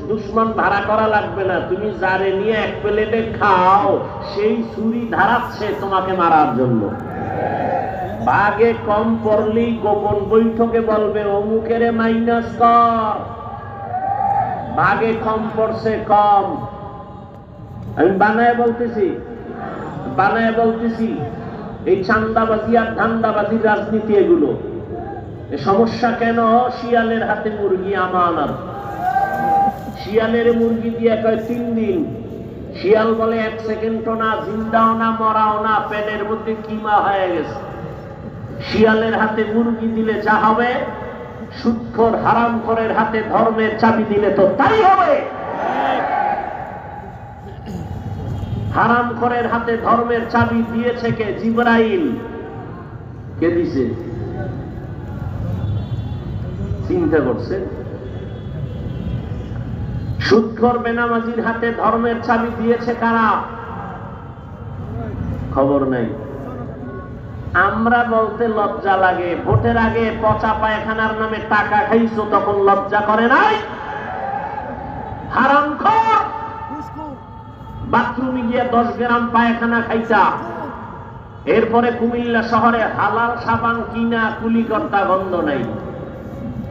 দুশ্মন ধারা করা লাগবে না, তুমি যারে নিয়ে 1 প্লেটে খাও সেই ছুরি ধারাচ্ছে তোমাকে মারার জন্য। ভাগে কম পড়লেই গোপন বৈঠকে বলবে অমুকেরে মাইনাস কর, ভাগে কম পড়ছে কম। আমি বানায় বলতেছি এই চান্দাবাজি আর ধান্দাবাজির রাজনীতি এগুলো। সমস্যা কেন? শিয়ালের হাতে মুরগি আমানত। শিয়ালের মুরগি দিয়ে কয় 3 দিন। শিয়াল বলে 1 সেকেন্ডও না, জিন্দাও না, মরাও না, পেটের মধ্যে কিমা হয়ে গেছে। শিয়ালের হাতে মুরগি দিলে যা হবে, সুদখোর হারামখোরের হাতে ধর্মের চাবি দিলে তো তাই হবে। হারামখোরের হাতে ধর্মের চাবি দিয়েছে কে? জিবরাইল। কে দিছে? চিন্তা করছে? সুদখোর বেনামাজির হাতে ধর্মের চাবি দিয়েছে কারা? খবর নাই। আমরা বলতে লজ্জা লাগে, ভোটের আগে পচা পায়খানার নামে টাকা খাইছো তখন লজ্জা করে নাই? হারামখোর, বাথরুমে গিয়ে 10 গ্রাম পায়খানা খাইছা, এরপরে কুমিল্লা শহরে হালাল সাবান কিনা কুলিকর্তা গন্ধ নাই।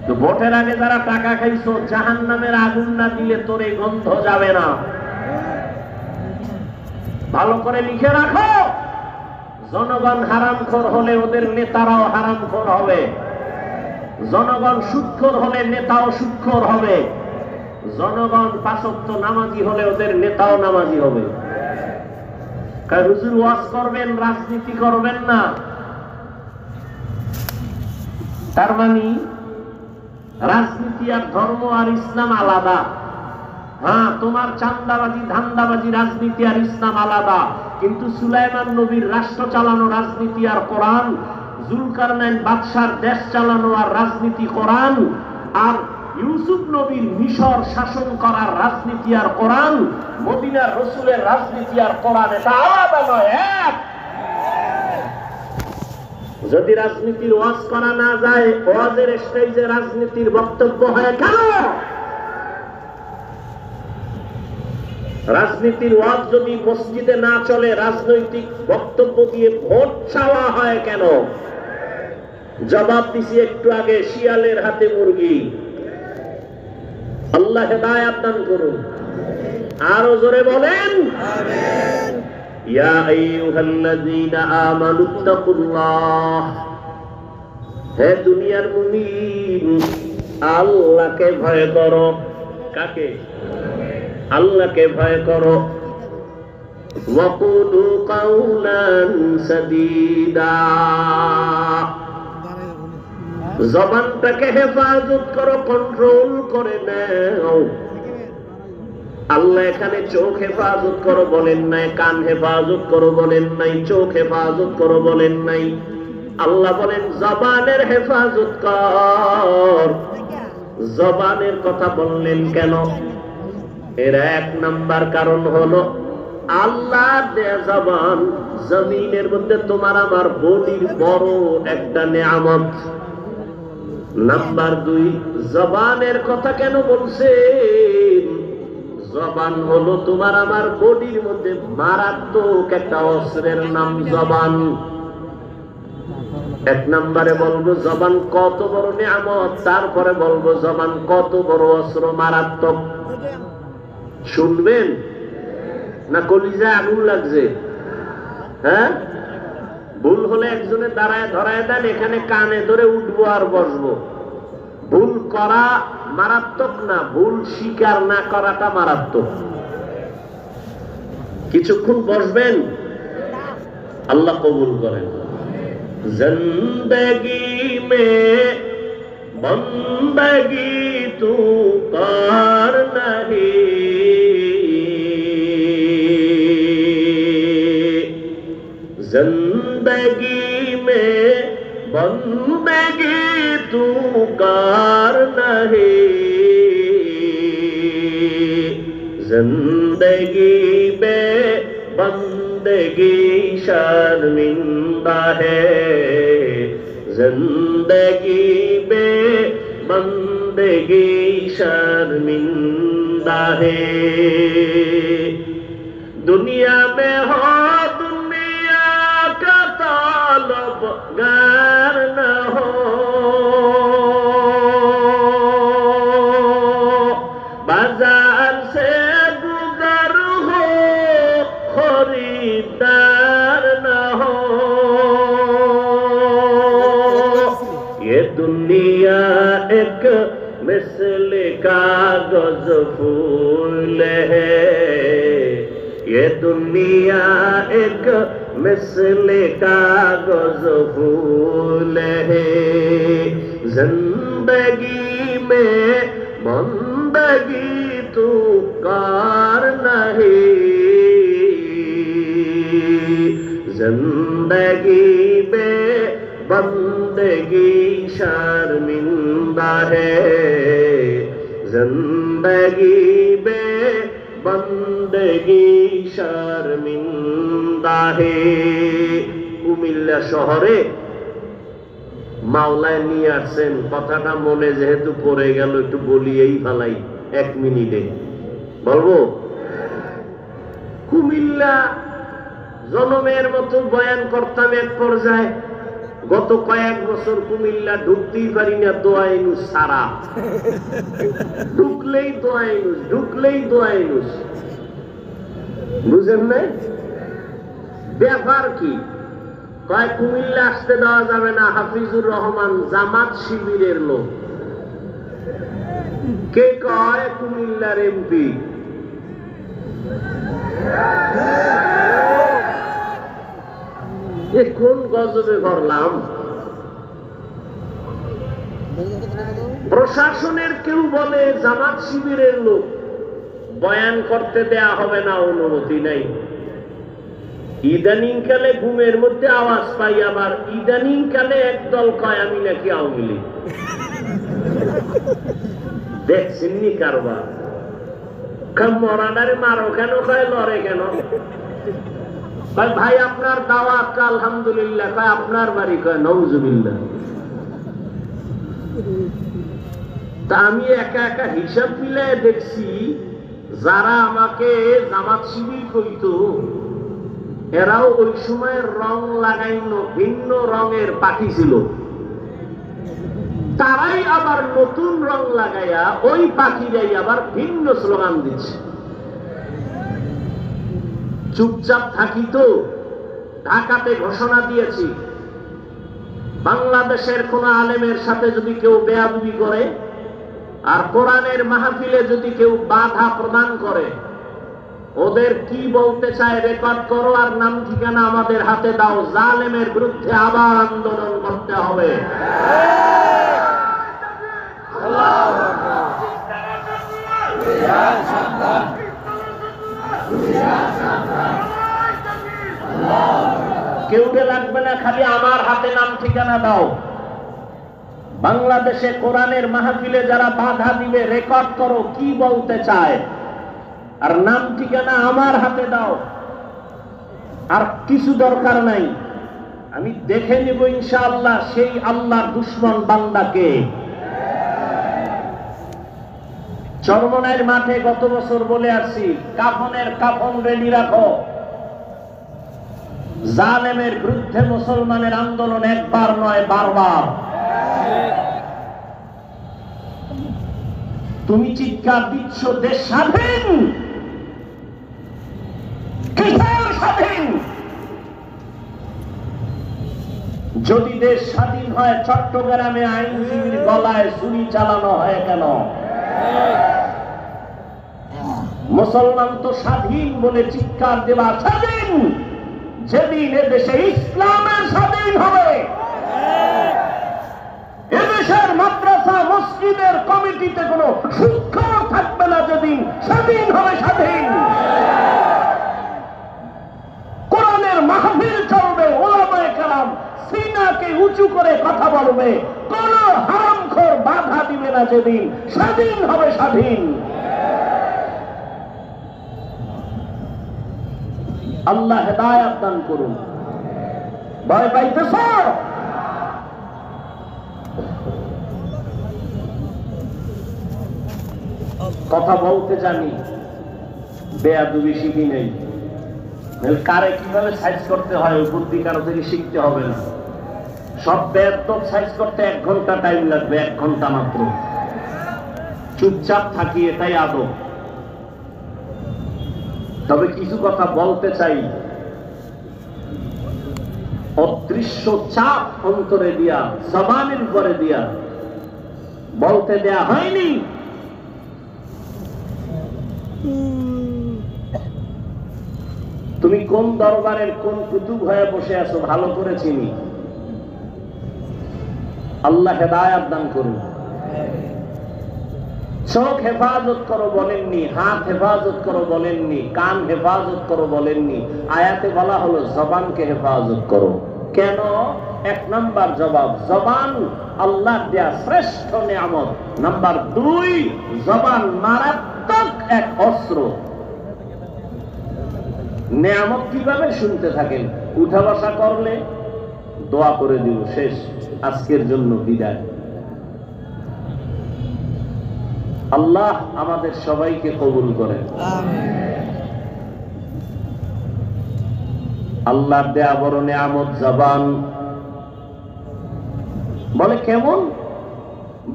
তো ভোটের আগে যারা টাকা খাইছো, জাহান্নামের আগুন না দিলে তোর এই গন্ধ যাবে না। ভালো করে লিখে রাখো, জনগণ হারামখোর হলে ওদের নেতারাও হারামখোর হবে, জনগণ সুদখোর হলে নেতাও সুদখোর হবে, জনগণ 5 ওয়াক্ত নামাজি হলে ওদের নেতাও নামাজি হবে। হুজুর ওয়াজ করবেন, রাজনীতি করবেন না, তার মানে রাজনীতি আর ধর্ম আর ইসলাম আলাদা। হ্যাঁ, তোমার চান্দাবাজি ধান্দাবাজি রাজনীতি আর ইসলাম আলাদা, কিন্তু সুলাইমান নবীর রাষ্ট্র চালানো রাজনীতি আর কোরআন, জুলকারনাইন বাদশার দেশ চালানো আর রাজনীতি কোরআন, আর ইউসুফ নবীর মিশর শাসন করার রাজনীতি আর কোরআন, মদিনার রসুলের রাজনীতি আর কোরআন, এটা আলাদা নয়, এক। যদি রাজনীতির ওয়াজ করা না যায়, ওয়াজের স্টেজে রাজনীতির বক্তব্য হয় কেন? রাজনীতির ওয়াজ যদি মসজিদে না চলে, রাজনৈতিক বক্তব্য দিয়ে ভোট চাওয়া হয় কেন? জবাব দিছি একটু আগে, শিয়ালের হাতে মুরগি। আল্লাহ হেদায়েত দান করুন। আরো জোরে বলেন আমিন। ইয়া আইয়ুহাল্লাযীনা আমানুত্তাকুল্লাহ, হে দুনিয়ার মুমিন, আল্লাহকে ভয় করো। কাকে? আল্লাহকে ভয় করো। ওয়াকুলু কাওলান সাদীদা, জবানটাকে হেফাজত করো, কন্ট্রোল করে নাও। আল্লাহ এখানে চোখ হেফাজত করো বলেন নাই, কান হেফাজত করো বলেন নাই, চোখ হেফাজত করো বলেন নাই। আল্লাহ বলেন জবানের হেফাজত কর। জবানের কথা বললেন কেন? এর 1 নাম্বার কারণ হলো, আল্লাহ দেয়া জবান জমিনের মধ্যে তোমার আমার বডির বড় একটা নেয়ামত। নাম্বার 2, জবানের কথা কেন বলছেন? জবান হলো তোমার আমার বডির মধ্যে মারাত্মক একটা অস্ত্রের নাম জবান। 1 নম্বরে বলবো জবান কত বড় নিয়ামত, তারপরে বলবো জবান কত বড় অস্ত্র, মারাত্মক। শুনবেন না কলিজায় আগুন লাগছে? হ্যাঁ, ভুল হলে একজনে দাঁড়ায় ধরায় দেন, এখানে কানে ধরে উঠবো আর বসবো। ভুল করা মারাত্মক না, ভুল স্বীকার না করাটা মারাত্মক। কিছুক্ষণ বসবেন, আল্লাহ কবুল করেন। জিন্দেগি মে বন্দগি তু কর নাহি, जिंदगी में बंदगी तू कर नहीं, जिंदगी में बंदगी शर्मिंदा है, जिंदगी में बंदगी शर्मिंदा है। दुनिया में हो गार न हो, बाजार से गुजर हो, खरीदार न हो। ये दुनिया एक मिसल कागज फूल है, ये दुनिया एक मिसले कागज फूल है, जिंदगी में बंदगी तू कर नहीं, जिंदगी में बंदगी शर्मिंदा है, जिंदगी में बंदगी शर्मिंदा है। কুমিল্লা শহরে মাওলায় নিয়ে আসছেন, কথাটা মনে যেহেতু পড়ে গেল একটু বলিয়েই ফেলাই 1 মিনিটে। বলবো, কুমিল্লা জনমের মতো বয়ান করতাম, এক পর্যায়ে গত কয়েক বছর কুমিল্লা ঢুকতেই পারি না, দোয়া ইউনুস সারা। ঢুকলেই দোয়া ইউনুস, ঢুকলেই দোয়া ইউনুস। বুঝেন নাই ব্যাপার কি? কয় কুমিল্লা আসতে দেওয়া যাবে না, হাফিজুর রহমান জামাত শিবিরের লোক। কে কয়? কুমিল্লার এমপি। কোন গজবে ভরলাম? প্রশাসনের কেউ বলে জামাত শিবিরের লোক, বয়ান করতে দেয়া হবে না, অনুমতি নাই। ইদানিং কালে ঘুমের মধ্যে আওয়াজ পাই, আবার ইদানিং কালে একদল কয় আমি নাকি আওয়ামী লীগ। দেখছেননি কারবার? মরানারে মারো কেন, কয় লড়ে কেন? ভাই আপনার দাওয়াত আলহামদুলিল্লাহ, কয় আপনার বাড়ি, কয় নউজুবিল্লাহ। তা আমি একা একা হিসাব মিলায় দেখছি, যারা আমাকে জামাত শিবির কইতো এরাও ওই সময় রং লাগাইনো ভিন্ন রঙের পাখি ছিল, তারাই আবার নতুন রং লাগাইয়া ওই পাখিরাই আবার ভিন্ন স্লোগান দিচ্ছে। চুপচাপ থাকি তো? ঢাকাতে ঘোষণা দিয়েছি, বাংলাদেশের কোন আলেমের সাথে যদি কেউ বেয়াদবি করে আর কোরআনের মাহফিলে যদি কেউ বাধা প্রদান করে, ওদের কি বলতে চায় রেকর্ড করো আর নাম ঠিকানা আমাদের হাতে দাও, জালেমের বিরুদ্ধে আবার আন্দোলন করতে হবে। কেউরে লাগবে না, খালি আমার হাতে নাম ঠিকানা দাও। বাংলাদেশে কোরআনের মাহফিলে যারা বাধা দিবে রেকর্ড করো কি বলতে চায়, আর নাম ঠিকানা আমার হাতে দাও। আর কিছু দরকার নাই, আমি দেখে নিব ইনশাআল্লাহ সেই আল্লাহর দুশমন বান্দাকে। চরমনাইয়ের মাঠে গত বছর বলে আসছি, কাফনের কাফন রেডি রাখো। জালেমের বিরুদ্ধে মুসলমানের আন্দোলন একবার নয়, বারবার। তুমি চিৎকার দিচ্ছ দেশ স্বাধীন, কিসের স্বাধীন? যদি দেশ স্বাধীন হয়, চট্টগ্রামে আইনজীবীর গলায় ছুরি চালানো হয় কেন? মুসলমান তো স্বাধীন বলে চিৎকার দেওয়া স্বাধীন যেদিন এদেশে ইসলামের স্বাধীন হবে, এদেশের মাদ্রাসা মসজিদের কমিটিতে কোনো শিক্ষক থাকবে না, যেদিন স্বাধীন হবে স্বাধীন। কোরআনের মাহফিল চলবে, ওলামায়ে কেরাম সিনাকে উঁচু করে কথা বলবে, কোন হারামখোর বাধা দিবে না, যেদিন স্বাধীন হবে স্বাধীন। আল্লাহ হেদায়েত দান করুন। ভয় পাইতেছ? কথা বলতে জানি, বেয়াদবি শিখি নেই। কারে কিভাবে সাইজ করতে হয় ওই বুদ্ধি কারো থেকে শিখতে হবে না। সব বেয়াদব সাইজ করতে 1 ঘন্টা টাইম লাগবে, 1 ঘন্টা মাত্র। চুপচাপ থাকি, এটাই আদব। তবে কিছু কথা বলতে চাই, অদৃশ্য চাপ অন্তরে দিয়া, জবানের উপরে দিয়া বলতে দেয়া হয়নি। তুমি কোন দরবারের কোন কুতুব হয়ে বসে আছো ভালো করে চিনি। আল্লাহ হেদায়েত দান করুন। চোখ হেফাজত করো বলেননি, হাত হেফাজত করো বলেননি, কান হেফাজত করো বলেননি। আয়াতে বলা হলো জবানকে হেফাজত করো। কেন? 1 নাম্বার জবাব, জবান আল্লাহ দেয়া শ্রেষ্ঠ নিয়ামত। নাম্বার 2, জবান মারাত্মক এক অস্ত্র। নেয়ামত কিভাবে শুনতে থাকেন? উঠা বসা করলে দোয়া করে দিব, শেষ, আজকের জন্য বিদায়। আল্লাহ আমাদের সবাইকে কবুল করেন। আল্লাহর দেয়া বড় নেয়ামত জবান। বলে কেমন?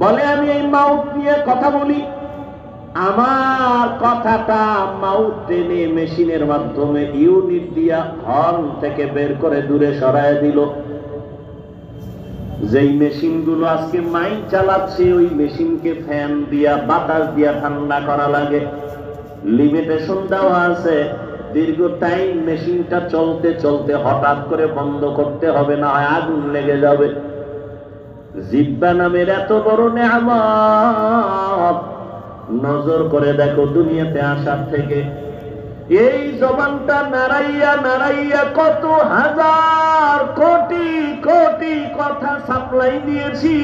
বলে আমি এই মাউথ নিয়ে কথা বলি, আমার কথাটা মাউথ টেনে মেশিনের মাধ্যমে ইউনিট দিয়া হর্ন থেকে বের করে দূরে সরায় দিল। যেই মেশিনগুলো আজকে মাইক চালাচ্ছে ওই মেশিনকে ফ্যান দিয়া বাতাস দিয়া ঠান্ডা করা লাগে, লিমিটেশন দেওয়া আছে। দীর্ঘ টাইম মেশিনটা চলতে চলতে হঠাৎ করে বন্ধ করতে হবে, না হয় আগুন লেগে যাবে। জিহ্বা নামের এত বড় নেয়ামত নজর করে দেখো, দুনিয়াতে আসার থেকে এই জবানটা নাড়াইয়া নাড়াইয়া কত হাজার কোটি কোটি কথা সাপ্লাই দিয়েছি।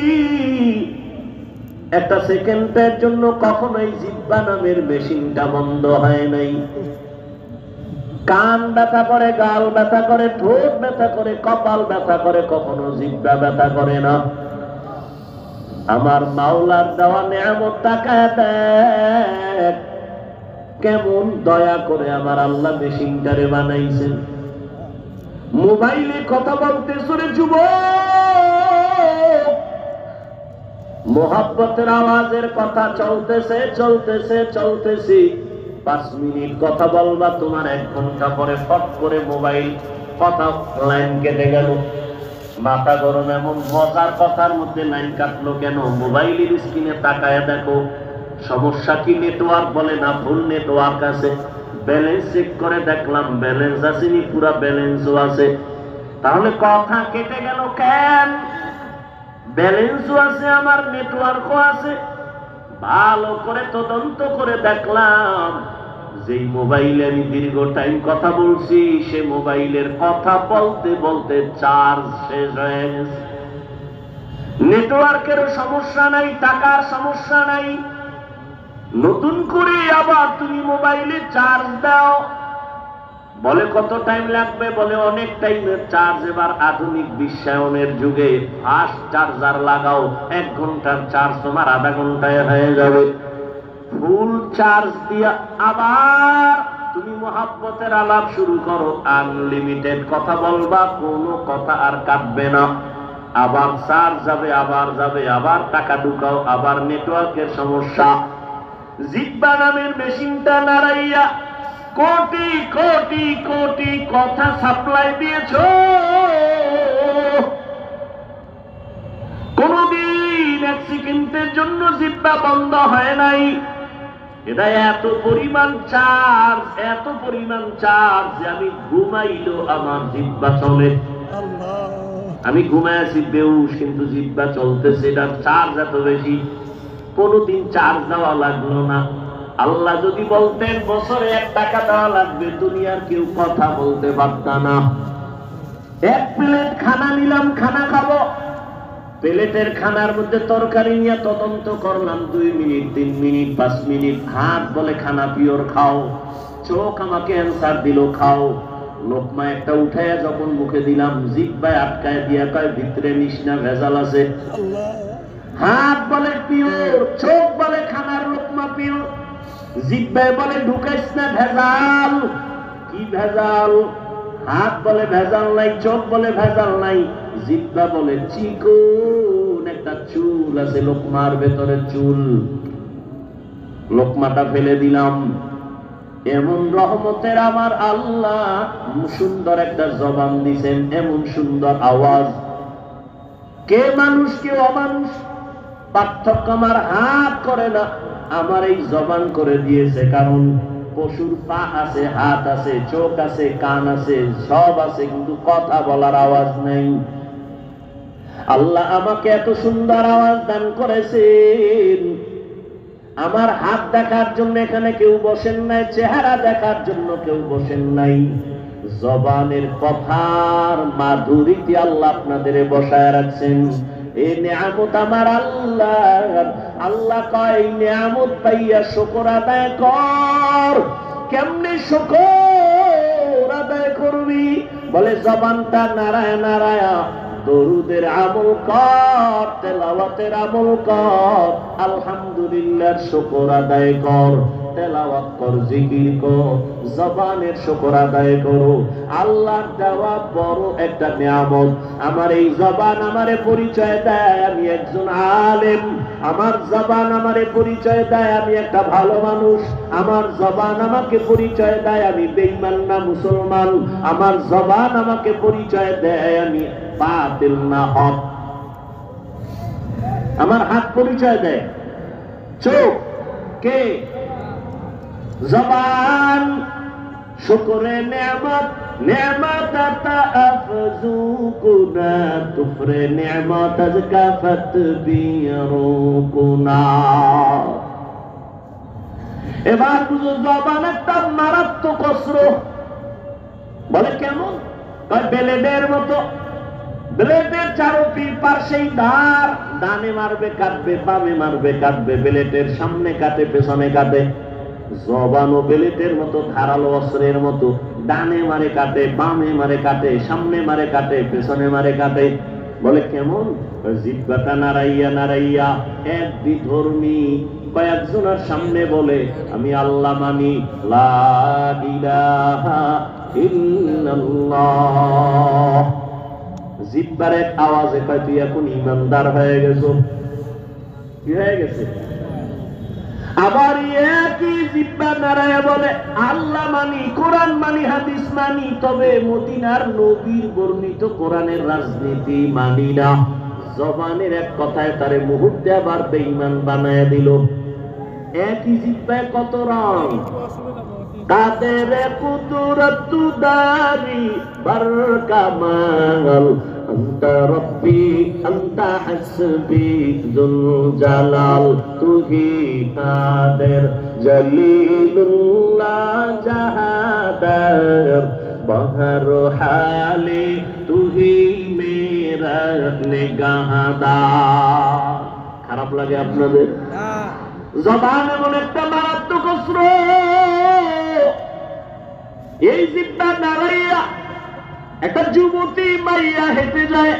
একটা সেকেন্ডের জন্য কখনোই জিহ্বা নামের মেশিনটা বন্ধ হয় নাই। কান ব্যথা করে, গাল ব্যথা করে, ঠোঁট ব্যথা করে, কপাল ব্যথা করে, কখনো জিহ্বা ব্যথা করে না। আমার মাওলার দেওয়া নেয়ামত তাকায় দেখ, কেমন দয়া করে আমার আল্লাহ মেশিনটারে বানাইছেন। মোবাইলে কথা বলতে শুনে যুবক, মোহাব্বতের আওয়াজের কথা চলতেছে চলতেছে চলতেছে, 5 মিনিট কথা বলবা, তোমার 1 ঘন্টা পরে ফট করে মোবাইল কথা লাইন কেটে গেল। মাথা গরম, এমন মজার কথার মধ্যে লাইন কাটলো কেন? মোবাইলের স্ক্রিনে তাকায় দেখো, সমস্যা কি নেটওয়ার্ক? বলে না, ভুল নেটওয়ার্ক আছে। ব্যালেন্স চেক করে দেখলাম ব্যালেন্স আসেনি, পুরা ব্যালেন্সও আছে। তাহলে কথা কেটে গেল কেন? ব্যালেন্সও আছে, আমার নেটওয়ার্কও আছে। ভালো করে তদন্ত করে দেখলাম, যেই মোবাইলে আমি দীর্ঘ টাইম কথা বলছি সে মোবাইলের কথা বলতে বলতে চার্জ শেষ হয়ে গেছে। নেটওয়ার্কেরও সমস্যা নাই, টাকার সমস্যা নাই, নতুন করে আবার তুমি মোবাইলে চার্জ দাও। বলে কত টাইম লাগবে? বলে অনেক টাইমের চার্জ। এবার আধুনিক বিশ্বায়নের যুগে ফাস্ট চার্জার লাগাও, 1 ঘন্টার চার্জ তোমার আধা ঘন্টায় হয়ে যাবে। ফুল চার্জ দিয়া আবার তুমি মোহাব্বতের আলাপ শুরু করো, আনলিমিটেড কথা বলবা, কোনো কথা আর কাটবে না। আবার চার্জ যাবে, আবার যাবে, আবার টাকা ঢুকাও, আবার নেটওয়ার্কের সমস্যা। জিহ্বা নামের মেশিনটা নাড়াইয়া কোটি কোটি কোটি কথা সাপ্লাই দিয়েছ, কোনদিন 1 সেকেন্ডের জন্য জিহ্বা বন্ধ হয় নাই। এটা এত পরিমাণ চার্জ, এত পরিমাণ চার্জ যে আমি ঘুমাইলেও আমার জিহ্বা চলে। আমি ঘুমায় আছি বেউস, কিন্তু জিহ্বা চলতেছে। এটার চার্জ এত বেশি, কোনদিন চার্জ দেওয়া লাগলো না। আল্লাহ যদি বলতেন বছরে 1 টাকা দেওয়া লাগবে, দুনিয়ার কেউ কথা বলতে পারত না। 1 প্লেট খানা নিলাম, খানা খাবো, প্লেটের খানার মধ্যে তরকারি নিয়ে তদন্ত করলাম 2 মিনিট, 3 মিনিট, 5 মিনিট। হাত বলে খানা পিওর খাও, চোখ আমাকে অ্যান্সার দিল খাও। লোকমা একটা উঠায় যখন মুখে দিলাম, জিহ্বায় আটকায় দিয়া কয় ভিতরে নিশনা ভেজাল আছে। হাত বলে পিওর, চোখ বলে খানার লোকমা পিওর, জিহ্বায় বলে ঢুকাইস না ভেজাল। কি ভেজাল? হাত বলে ভেজাল নাই, চোখ বলে ভেজাল নাই, জিহ্বা বলে চিকন একটা চুল আছে লোকমার ভেতরে, চুল। লোকমাটা ফেলে দিলাম। এমন রহমতের আমার আল্লাহ সুন্দর একটা জবান দিছেন, এমন সুন্দর আওয়াজ। কে মানুষ কে অমানুষ পার্থক্য আমার হাত করে না, আমার এই জবান করে দিয়েছে। কারণ পশুর পা আছে, হাত আছে, চোখ আছে, কান আছে, সব আছে, কিন্তু কথা বলার আওয়াজ নেই। আল্লাহ আমাকে এত সুন্দর আওয়াজ দান করেছেন। আমার হাত দেখার জন্য এখানে কেউ বসেন নাই, চেহারা দেখার জন্য কেউ বসেন নাই। জবানের কথার মাধুরীতে আল্লাহ আপনাদের বসায় রাখছেন। এই নিয়ামত আমার আল্লাহ। আল্লাহ কয় নিয়ামত পাইয়া শুকর আদায় কর। কেমনে শুকর আদায় করবি। বলে জবানটা নাড়ায় নাড়ায় দরুদের আমল কর, তেলাওয়াতের আমল কর, আলহামদুলিল্লাহর শুকর আদায় কর, তেলাওয়াত কর, জিকির কর, জবানের শুকর আদায় করো। আল্লাহর দেওয়া বড় একটা নিয়ামত। আমার এই জবান আমারে পরিচয় দেয় আমি একজন আলেম, আমার জবান আমারে পরিচয় দেয় আমি একটা ভালো মানুষ, আমার জবান আমাকে পরিচয় দেয় আমি বেঈমান না মুসলমান, আমার জবান আমাকে পরিচয় দেয় আমি বাতিল না হক। আমার হাত পরিচয় দেয়, চোখ কে? জবান। শুকরে নেয়ামত, নেয়ামত আতা আফজুকুনা, কুফরে নেয়ামত আজকাফত বিরুকুনা। এবার বুঝো জবান একটা মারাত্মক অস্ত্র। বলে কেমন? ব্লেডের মতো, ব্লেডের চারোটি পার্শ্বেই ধার, ডানে মারবে কাটবে, বামে মারবে কাটবে, ব্লেডের সামনে কাটে পেছনে কাটে। জবানও ব্লেডের মতো, ধারালো অস্ত্রের মতো, ডানে মারে কাটে, বামে মারে কাটে, সামনে মারে কাটে, পেছনে মারে কাটে। বলে কেমন? জিহ্বাটা নাড়াইয়া নাড়াইয়া এক বিধর্মী কয়েকজনের সামনে বলে আমি আল্লাহ মানি, লা ইলাহা ইল্লাল্লাহ। জিহ্বার এক আওয়াজে কয় তুই এখন ইমানদার হয়ে গেছো। কি হয়ে গেছে? আবার একই জিহ্বা নাড়ায় বলে আল্লাহ মানি, কোরআন মানি, হাদিস মানি, তবে মদিনার নবীর বর্ণিত কোরআনের রাজনীতি মানি না। জবানের এক কথায় তারে মুহূর্তে আবার বেঈমান বানায় দিল। একই জিহ্বায় কত রং। কাদের কুদরত দারি বরকামাল, আন্তা রব্বি আন্তা হাসবি যুল জালাল, তুহি কাদের জলিলুল্লাহ জাহাদার, বহর হালে তুহি মেরা নিগাহদার। খারাপ লাগে আপনাদের? জবান এমন একটা মারাত্মক অস্ত্র। এই জিহ্বা নাড়াইয়া একটা যুবতী মাইয়া হেঁটে যায়,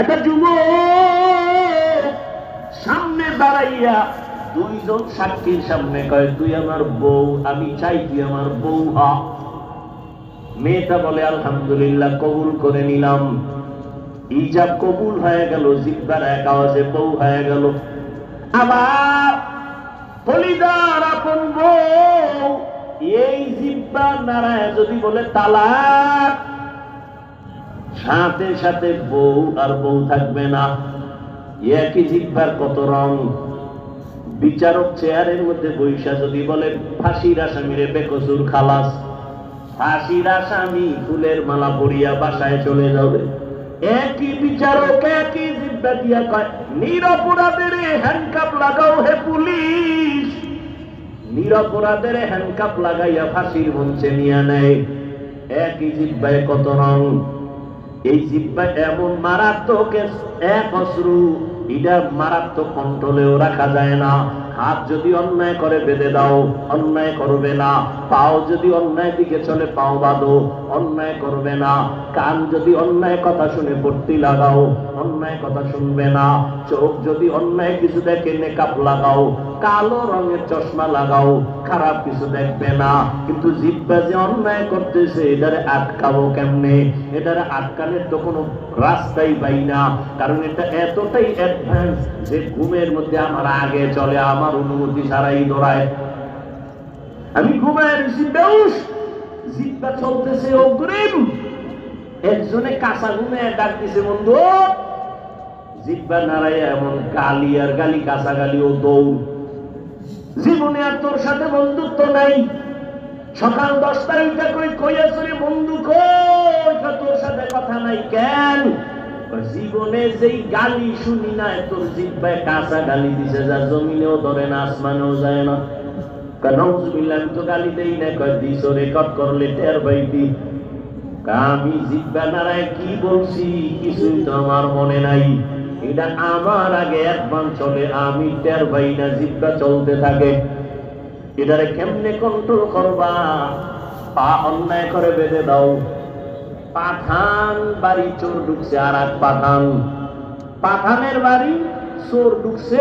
একটা যুবক সামনে দাঁড়াইয়া দুইজন সাক্ষীর সামনে কয় তুই আমার বউ, আমি চাই তুই আমার বউ হ। মেয়েটা বলে আলহামদুলিল্লাহ, কবুল করে নিলাম। ইজাব কবুল হয়ে গেল, জিহ্বার এক আওয়াজে বউ হয়ে গেল। আবার কলিজার আপন বউ, এই জিহ্বা নাড়ায় যদি বলে তালাক, সাথে সাথে বউ আর বউ থাকবে না। একই জিহ্বার কত রং। বিচারক চেয়ারের মধ্যে বৈশা যদি বলে ফাঁসির আসামিরে বেকসুর খালাস, ফাঁসির আসামি ফুলের মালা পরিয়া বাসায় চলে যাবে। একই বিচারক একই জিহ্বা দিয়া কয় নিরপরাধের হ্যান্ডকাপ লাগাও হে পুলিশ, নিরপরাধের হ্যান্ডকাপ লাগাইয়া ফাঁসির মঞ্চে নিয়ে নেয়। একই জিহ্বায় কত রং। এই জিহ্বা এমন মারাত্মক এক অস্ত্র, এটা মারাত্মক কন্ট্রোলেও রাখা যায় না। হাত যদি অন্যায় করে বেঁধে দাও, অন্যায় করবে না। পাও যদি অন্যায় দিকে চলে, পাও বাঁধো, অন্যায় করবে না। কান যদি অন্যায় কথা শুনে পট্টি লাগাও, অন্যায় কথা শুনবে না। চোখ যদি অন্যায় কিছু দেখে নেকাব লাগাও, কালো রঙের চশমা লাগাও, খারাপ কিছু দেখবে না। কিন্তু জিহ্বা যে অন্যায় করতেছে, এটারে আটকাবো কেমনে? এটারে আটকানোর তো কোনো রাস্তাই পাই না। কারণ এটা এতটাই অ্যাডভান্স যে ঘুমের মধ্যে আমার আগে চলে, আমার অনুমতি ছাড়াই দৌড়ায়। আমি ঘুমের বেউস, জিহ্বা চলতেছে অগ্রিম। একজনে কাঁচা ঘুমে ডাক দিছে বন্ধু, জিহ্বা নাড়াইয়া এমন গালি আর গালি, কাঁচা গালি ও দৌড়। জীবনে আর তোর সাথে বন্ধুত্ব নাই। সকাল 10টায় উঠে কই আসলে বন্ধু কই, তোর সাথে কথা নাই কেন? জীবনে যেই গালি শুনি না, তোর জিহ্বায় কাঁচা গালি দিছে, যা জমিনেও ধরে না, আসমানেও যায় না। নাউজুবিল্লাহ, আমি তো গালি দেই না। কয় দিস, রেকর্ড করলে টের পাইতি। আমি জিহ্বা নাড়ায় কি বলছি কিছুই তো আমার মনে নাই। এটা আমার আগে অ্যাডভান্স চলে, আমি টের পাই না, জিহ্বা চলতে থাকে। এটারে কেমনে কন্ট্রোল করবা? পা অন্যায় করে বেঁধে দাও। পাঠান বাড়ি চোর ঢুকছে, আর এক পাঠান, পাঠানের বাড়ি চোর ঢুকছে,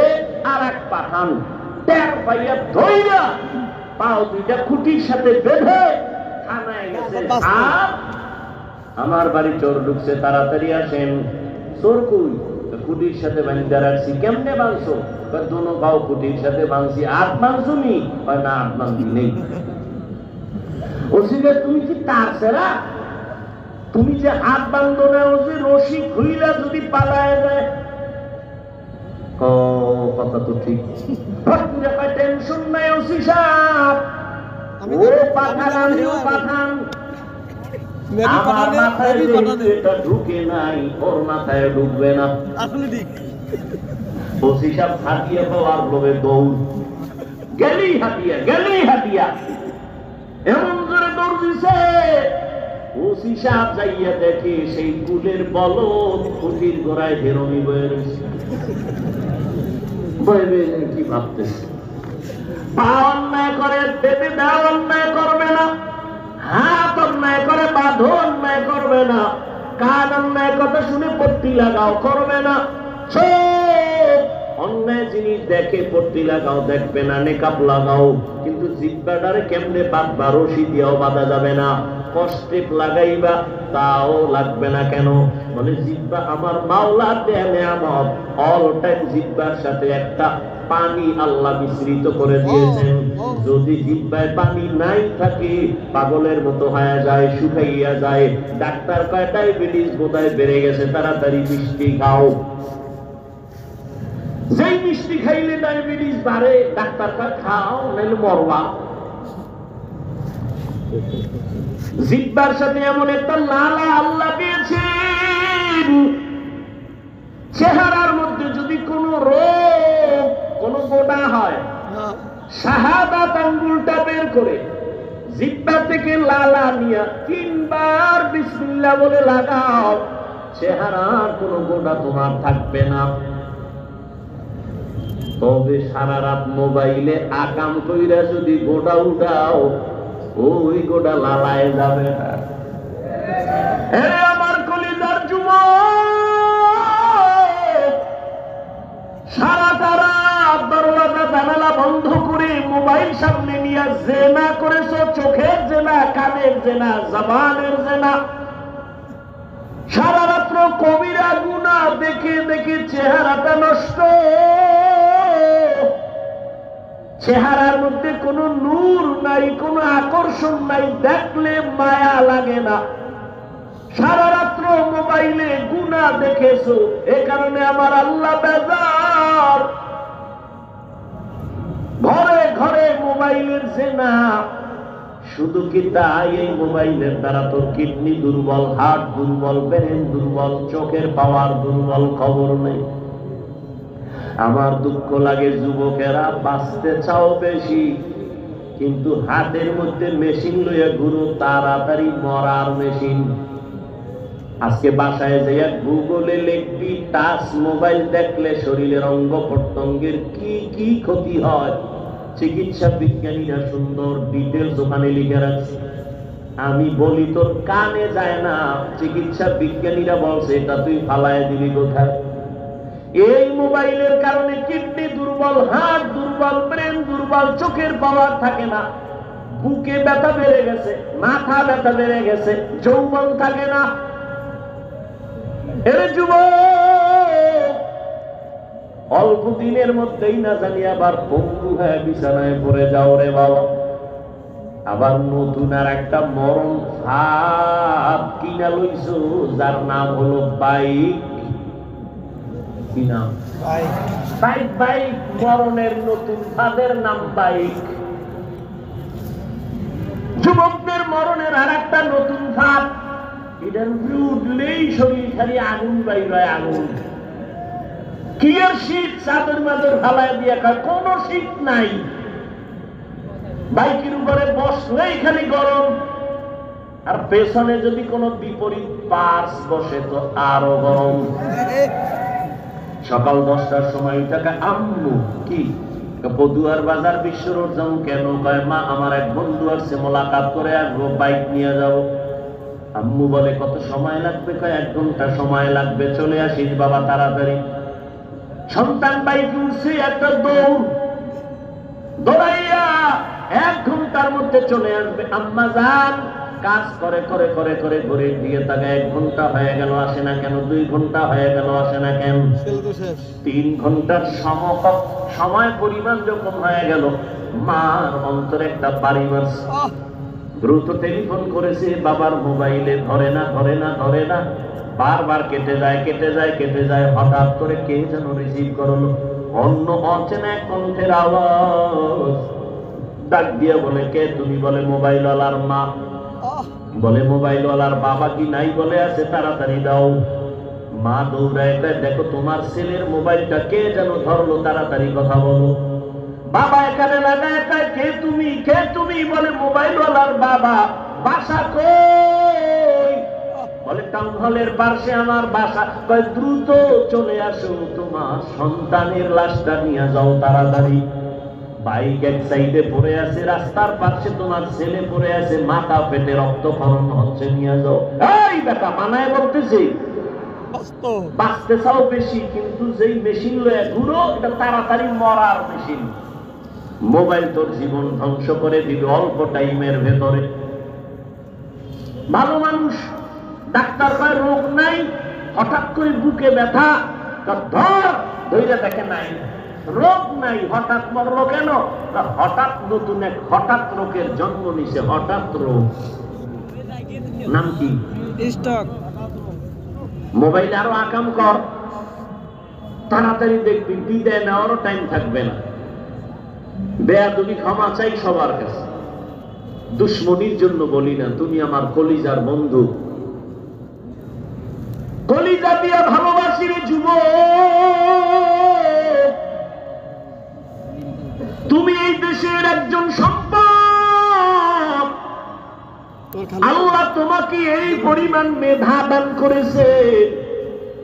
আর এক পাঠান টের পাইয়া ধইরা পাও দুইটা খুঁটির সাথে বেঁধে থানায় গেছে। আর আমার বাড়ি চোর ঢুকছে, তাড়াতাড়ি আসেন। চোর কই? খুঁটির সাথে বাঁধা রাখছি। কেমনে বাঁধছো? দোনো পাও খুঁটির সাথে বাঁধছি। আট বাঁধছো নি? না, আট বাঁধি নেই। ওসিকে তুমি কি তার সেরা? তুমি যে হাত বান্ধো না, ও যে রশি খুইলা যদি পালায় যায়। কথা তো ঠিক। টেনশন নাই ওসি সাহেব, ও পাঠান, আমিও পাঠান। আমার মাথায় এটা ঢুকে নাই, ওর মাথায় ঢুকবে না। আসলে ঠিক। ওসি সাহেব হাতিয়া পাওয়ার লোভে দৌড়, গেলেই হাতিয়া, গেলেই হাতিয়া, এমন করে দৌড় দিছে। ওসি সাহেব যাইয়া দেখে সেই কুলের বলদ খুঁটির গোড়ায় হেরোনি বয়ে রয়েছে। কি ভাবতেছে? পা অন্যায় করে বেঁধে দাও, অন্যায় করবে না। হাত অন্যায় করে বাঁধো, অন্যায় করবে না। কান অন্যায় কথা শুনে পট্টি লাগাও, করবে না। অন্যায় জিনিস দেখে পট্টি লাগাও, দেখবে না। নেকাব লাগাও, কিন্তু জিব্বাটারে কেমনে বাঁধবা? রশি দিয়েও বাঁধা যাবে না। কষ্টে লাগাইবা, তাও লাগবে না। কেন? বলে জিব্বা আমার মাওলা দেয়া নেয়ামত। অল টাইম জিব্বার সাথে একটা পানি আল্লাহ মিশ্রিত করে দিয়েছেন। যদি জিব্বায় পানি নাই থাকে, পাগলের মতো হয়ে যায়, শুকাইয়া যায়। ডাক্তার কয় ডায়াবেটিস বোধহয় বেড়ে গেছে, তাড়াতাড়ি মিষ্টি খাও। যেই মিষ্টি খাইলে ডায়াবেটিস বাড়ে, ডাক্তার কয় খাও, নাহলে মরবা। জিব্বার সাথে এমন একটা নালা আল্লাহ দিয়েছেন, চেহারার মধ্যে যদি কোন রোগ, কোন গোটা হয়, শাহাদাত আঙ্গুলটা বের করে জিব্বা থেকে লালা নিয়া 3 বার বিসমিল্লাহ বলে লাগাও, চেহারার কোন গোটা তোমার থাকবে না। তবে সারা রাত মোবাইলে আকাম কইরা যদি গোটা উঠাও, ওই গোটা লালায় যাবে না। আমার কলিজার যুবক, সারাটা রাত দরওয়াজা জানালা বন্ধ করে মোবাইল সামনে নিয়ে জেনা করেছো। চোখের জেনা, কানের জেনা, জবানের জেনা। সারা রাত্র কবিরা গুনাহ দেখে দেখে চেহারাটা নষ্ট। চেহারার মধ্যে কোনো নূর নাই, কোনো আকর্ষণ নাই, দেখলে মায়া লাগে না। সারা রাত্র মোবাইলে গুনাহ দেখেছো, এ কারণে আমার আল্লাহ বেজার। ঘরে ঘরে মোবাইলের জেনা। শুধু কি তাই? এই মোবাইলের দ্বারা তোর কিডনি দুর্বল, হার্ট দুর্বল, ব্রেন দুর্বল, চোখের পাওয়ার দুর্বল, খবর নেই। আমার দুঃখ লাগে, যুবকেরা বাঁচতে চাও বেশি, কিন্তু হাতের মধ্যে মেশিন লইয়া ঘুরো, তাড়াতাড়ি মরার মেশিন। আজকে বাসায় যাইয়া গুগলে লিখবি, টাচ মোবাইল দেখলে শরীরের অঙ্গ প্রত্যঙ্গের কি কি ক্ষতি হয়। চিকিৎসা বিজ্ঞানীরা সুন্দর ডিটেলস ওখানে লিখে রাখছে। আমি বলি তোর কানে যায় না, চিকিৎসা বিজ্ঞানীরা বলছে এটা তুই ফালায় দিবি কোথায়? এই মোবাইলের কারণে কিডনি দুর্বল, হার্ট দুর্বল, ব্রেন দুর্বল, চোখের পাওয়ার থাকে না, বুকে ব্যথা বেড়ে গেছে, মাথা ব্যথা বেড়ে গেছে, যৌবন থাকে না। এর যুবক, অল্প দিনের মধ্যেই না জানি আবার পঙ্গু হয়ে বিছানায় পড়ে যাও রে বাবা। আবার নতুন আর একটা মরণ ফাঁদ কিনা লইছো, যার নাম হলো বাইক। কি নাম? বাইক। বাইক মরণের নতুন ফাঁদের নাম বাইক। যুবকদের মরণের আর একটা নতুন ফাঁদ, এটার উঠলেই শরীর খালি আগুন বাইর হয়, আগুন। কিয়ের শীত চাদর মাদর ফালায় দিয়ে খায়, কোন শীত নাই। বাইকের উপরে বসলেই খালি গরম, আর পেছনে যদি কোনো বিপরীত পার্স বসে তো আরো গরম। সকাল 10টার সময় থাকে আম্মু কি পদুয়ার বাজার বিশ্ব রোড যাবো কেন? কয় মা আমার এক বন্ধু আসছে, মোলাকাত করে আসবো, বাইক নিয়ে যাবো। আম্মু বলে কত সময় লাগবে? কয় 1 ঘন্টা সময় লাগবে। চলে আসিস বাবা তাড়াতাড়ি। সন্তান বাইকে উঠছে, একটা দৌড়াইয়া 1 ঘন্টার মধ্যে চলে আসবে। আম্মা যান কাজ করে করে করে করে ঘড়ির দিকে তাকে 1 ঘন্টা হয়ে গেল আসে না কেন? 2 ঘন্টা হয়ে গেল আসে না কেন? 3 ঘন্টার সময় পরিমাণ যখন হয়ে গেল, মার অন্তরে একটা বাড়ি মারছে। দ্রুত টেলিফোন করেছে, বাবার মোবাইলে ধরে না ধরে না ধরে না, বারবার কেটে যায় কেটে যায় কেটে যায়। হঠাৎ করে কে যেন রিসিভ করলো, অন্য অচেনা এক কণ্ঠের আওয়াজ। ডাক দিয়ে বলে কে তুমি? বলে মোবাইলওয়ালার মা। বলে মোবাইলওয়ালার বাবা কি নাই? বলে আছে, তাড়াতাড়ি দাও। মা দৌড়ায় দেখো তোমার ছেলের মোবাইলটা কে যেন ধরলো, তাড়াতাড়ি কথা বলো। বাবা এখানে লাগায় কে তুমি কে তুমি? বলে মোবাইলওয়ালার বাবা। বাসা কই? বলে টাউন হলের পাশে আমার বাসা। কয় দ্রুত চলে আসো, তোমার সন্তানের লাশটা নিয়ে যাও তাড়াতাড়ি। বাইক এক সাইডে পড়ে আছে, রাস্তার পাশে তোমার ছেলে পড়ে আছে, মাথা ফেটে রক্তক্ষরণ হচ্ছে, নিয়ে যাও। এই বেটা মানায় বলতেছি, বাঁচতে চাও বেশি, কিন্তু যেই মেশিন লয়ে ঘুরো এটা তাড়াতাড়ি মরার মেশিন। মোবাইল তোর জীবন ধ্বংস করে দিবে অল্প টাইমের ভেতরে। ভালো মানুষ, ডাক্তার কয় রোগ নাই, হঠাৎ করে বুকে ব্যথা, ধৈর্য দেখে নাই, রোগ নাই, হঠাৎ মরলো কেন? হঠাৎ নতুন এক হঠাৎ রোগের জন্ম নিছে। হঠাৎ রোগ নাম কি? স্ট্রোক। মোবাইলে আরো আকাম কর, তাড়াতাড়ি দেখবি বিদায় নেওয়ারও টাইম থাকবে না। বেয়াদবি ক্ষমা চাই সবার কাছে, দুশ্মনির জন্য বলি না, তুমি আমার কলিজার বন্ধু, কলিজা দিয়া ভালোবাসি রে যুবক। তুমি এই দেশের একজন সম্পদ। আল্লাহ তোমাকে এই পরিমাণ মেধা দান করেছে,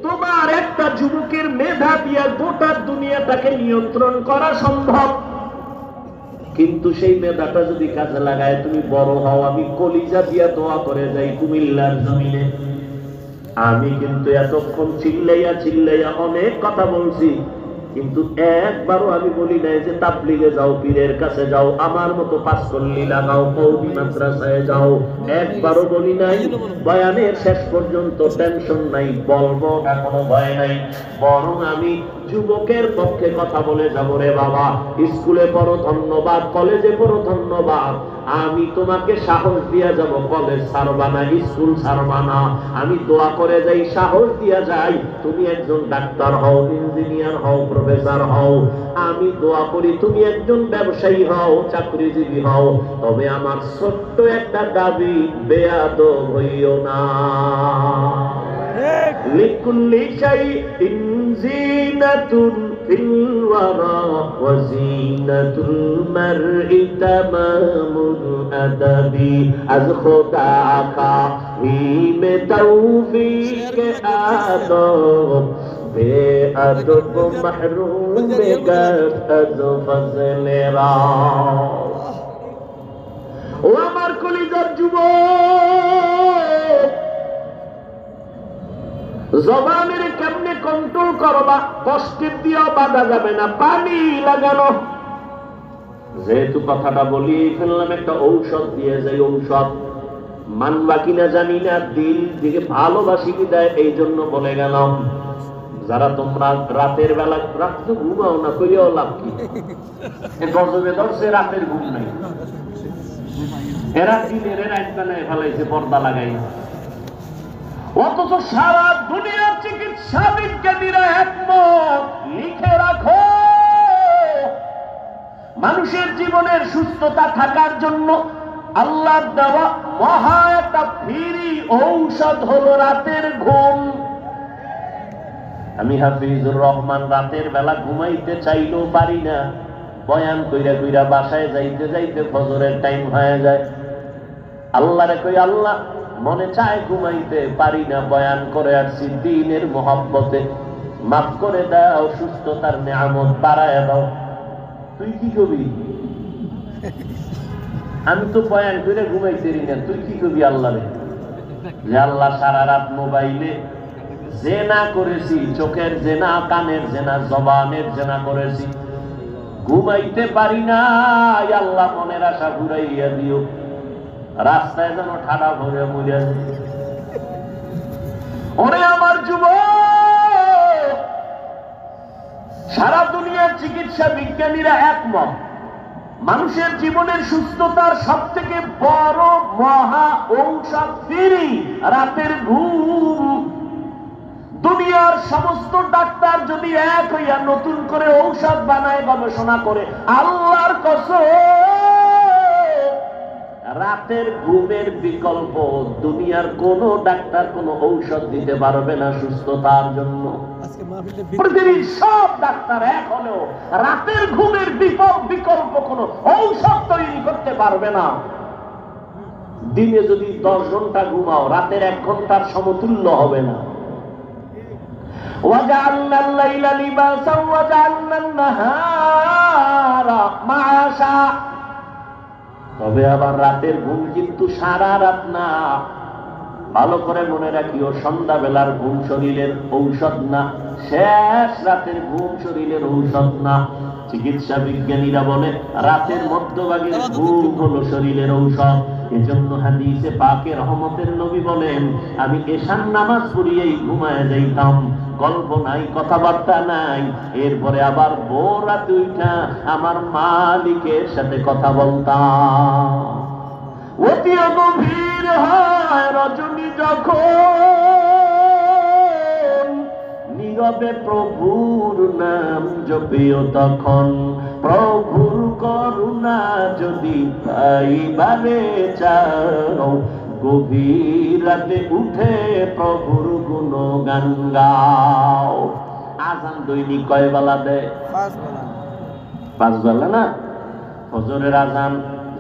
তোমার একটা যুবকের মেধা দিয়া গোটা দুনিয়াটাকে নিয়ন্ত্রণ করা সম্ভব। কিন্তু সেই মেধাটা যদি কাজে লাগায় তুমি বড় হও, আমি কলিজা দিয়া দোয়া করে যাই কুমিল্লার জমিনে। আমি কিন্তু এতক্ষণ চিল্লাইয়া চিল্লাইয়া অনেক কথা বলছি, কিন্তু একবারও আমি বলি নাই যে তাবলিগে যাও, পীরের কাছে যাও, আমার মতো পাঁচকল্লি লাগাও, কওমি মাদ্রাসায় যাও। একবারও বলি নাই। বয়ানের শেষ পর্যন্ত টেনশন নাই, বলবো না, কোনো ভয় নাই। বরং আমি যুবকের পক্ষে কথা বলে যাবো। রে বাবা, স্কুলে পড়ো ধন্যবাদ, কলেজে পড়ো ধন্যবাদ, আমি তোমাকে সাহস দিয়া যাব, কলেজ ছাড়বা না, স্কুল ছাড়বা না। আমি দোয়া করে যাই, সাহস দিয়া যাই, তুমি একজন ডাক্তার হও, ইঞ্জিনিয়ার হও, প্রফেসর হও। আমি দোয়া করি তুমি একজন ব্যবসায়ী হও, চাকরিজীবী হও। তবে আমার ছোট্ট একটা দাবি, বেয়াদব হইও না। লিকুল্লি শাইইন জিনাতুন ফিল ওয়ারা ওয়া জিনাতুল মারই তামামুল আদাবি আজ খোদা কা হিমে তৌফিক আদব বেআদব মাহরুম বেগদ ফজলেরা। ও আমার কলিজার যুবক, জবানের কেমনে কন্ট্রোল করবা, কষ্টের দিয়েও বাধা যাবে না, পানি লাগানো। যেহেতু কথাটা বলি ফেললাম, একটা ঔষধ দিয়ে যাই। ঔষধ মানবা কিনা জানি না, দিল দিকে ভালোবাসি কি দেয়, এই জন্য বলে গেলাম। যারা তোমরা রাতের বেলা, রাত তো ঘুমাও না, কইয়াও লাভ কি? গজবে ধরছে, রাতের ঘুম নাই, এরা দিনের রাত বেলায় ফেলাইছে পর্দা লাগাই। অথচ সারা দুনিয়ার চিকিৎসা বিজ্ঞানীরা একমত, লিখে রাখো, মানুষের জীবনের সুস্থতা থাকার জন্য আল্লাহর দেওয়া মহা একটা ফ্রি ঔষধ হলো রাতের ঘুম। আমি হাফিজুর রহমান রাতের বেলা ঘুমাইতে চাইলেও পারি না, বয়ান কইরা কইরা বাসায় যাইতে যাইতে ফজরের টাইম হয়ে যায়। আল্লাহরে কই, আল্লাহ মনে চায় ঘুমাইতে পারি না, বয়ান করে আসছি দ্বীনের মোহাব্বতে, মাফ করে দাও, সুস্থতার নিয়ামত বাড়ায় দাও। তুই কি কবি? আমি তো বয়ান করে ঘুমাইতে না, তুই কি কবি আল্লাহ রে? যে আল্লাহ সারা রাত মোবাইলে জেনা করেছি, চোখের জেনা, কানের জেনা, জবানের জেনা করেছি, ঘুমাইতে পারি না, আল্লাহ মনের আশা ঘুরাইয়া দিও, রাস্তায় যেন ঠাডা ভরে মরিয়া দিও। ওরে আমার যুবক, সারা দুনিয়ার চিকিৎসা বিজ্ঞানীরা একমত, মানুষের জীবনের সুস্থতার সব থেকে বড় মহা ঔষধ ফিরি রাতের ঘুম। দুনিয়ার সমস্ত ডাক্তার যদি এক হইয়া নতুন করে ঔষধ বানায়, গবেষণা করে, আল্লাহর কসম রাতের ঘুমের বিকল্প দুনিয়ার কোন ডাক্তার কোন ঔষধ দিতে পারবে না সুস্থতার জন্য। পৃথিবীর সব ডাক্তার এক হলেও রাতের ঘুমের বিকল্প কোন ঔষধ তৈরি করতে পারবে না। দিনে যদি 10 ঘন্টা ঘুমাও, রাতের 1 ঘন্টার সমতুল্য হবে না। وَجَعَلْنَا اللَّيْلَ لِبَاسًا وَجَعَلْنَا النَّهَارَ مَعَاشًا। তবে আবার রাতের ঘুম কিন্তু সারা রাত না। ভালো করে মনে রাখিও, সন্ধ্যাবেলার ঘুম শরীরের ঔষধ না, শেষ রাতের ঘুম শরীরের ঔষধ না। চিকিৎসা বিজ্ঞানীরা বলে রাতের মধ্যভাগের ঘুম হলো শরীরের ঔষধ। এজন্য হাদিসে পাকে রহমতের নবী বলেন, আমি এশার নামাজ পড়িয়েই ঘুমায় যাইতাম, গল্প নাই, কথাবার্তা নাই, এরপরে আবার ভোর রাতে উঠা আমার মালিকের সাথে কথা বলতাম। অতি গভীর হয় রজনী যখন, নীরবে প্রভুর নাম জপিও তখন, প্রভুর করুণা যদি পাইবারে চাও, গভীর রাতে উঠে প্রভুর গুণগান গাও। আজান দৈনিক কয় বেলা দেয়? 5 বেলা না? ফজরের আজান,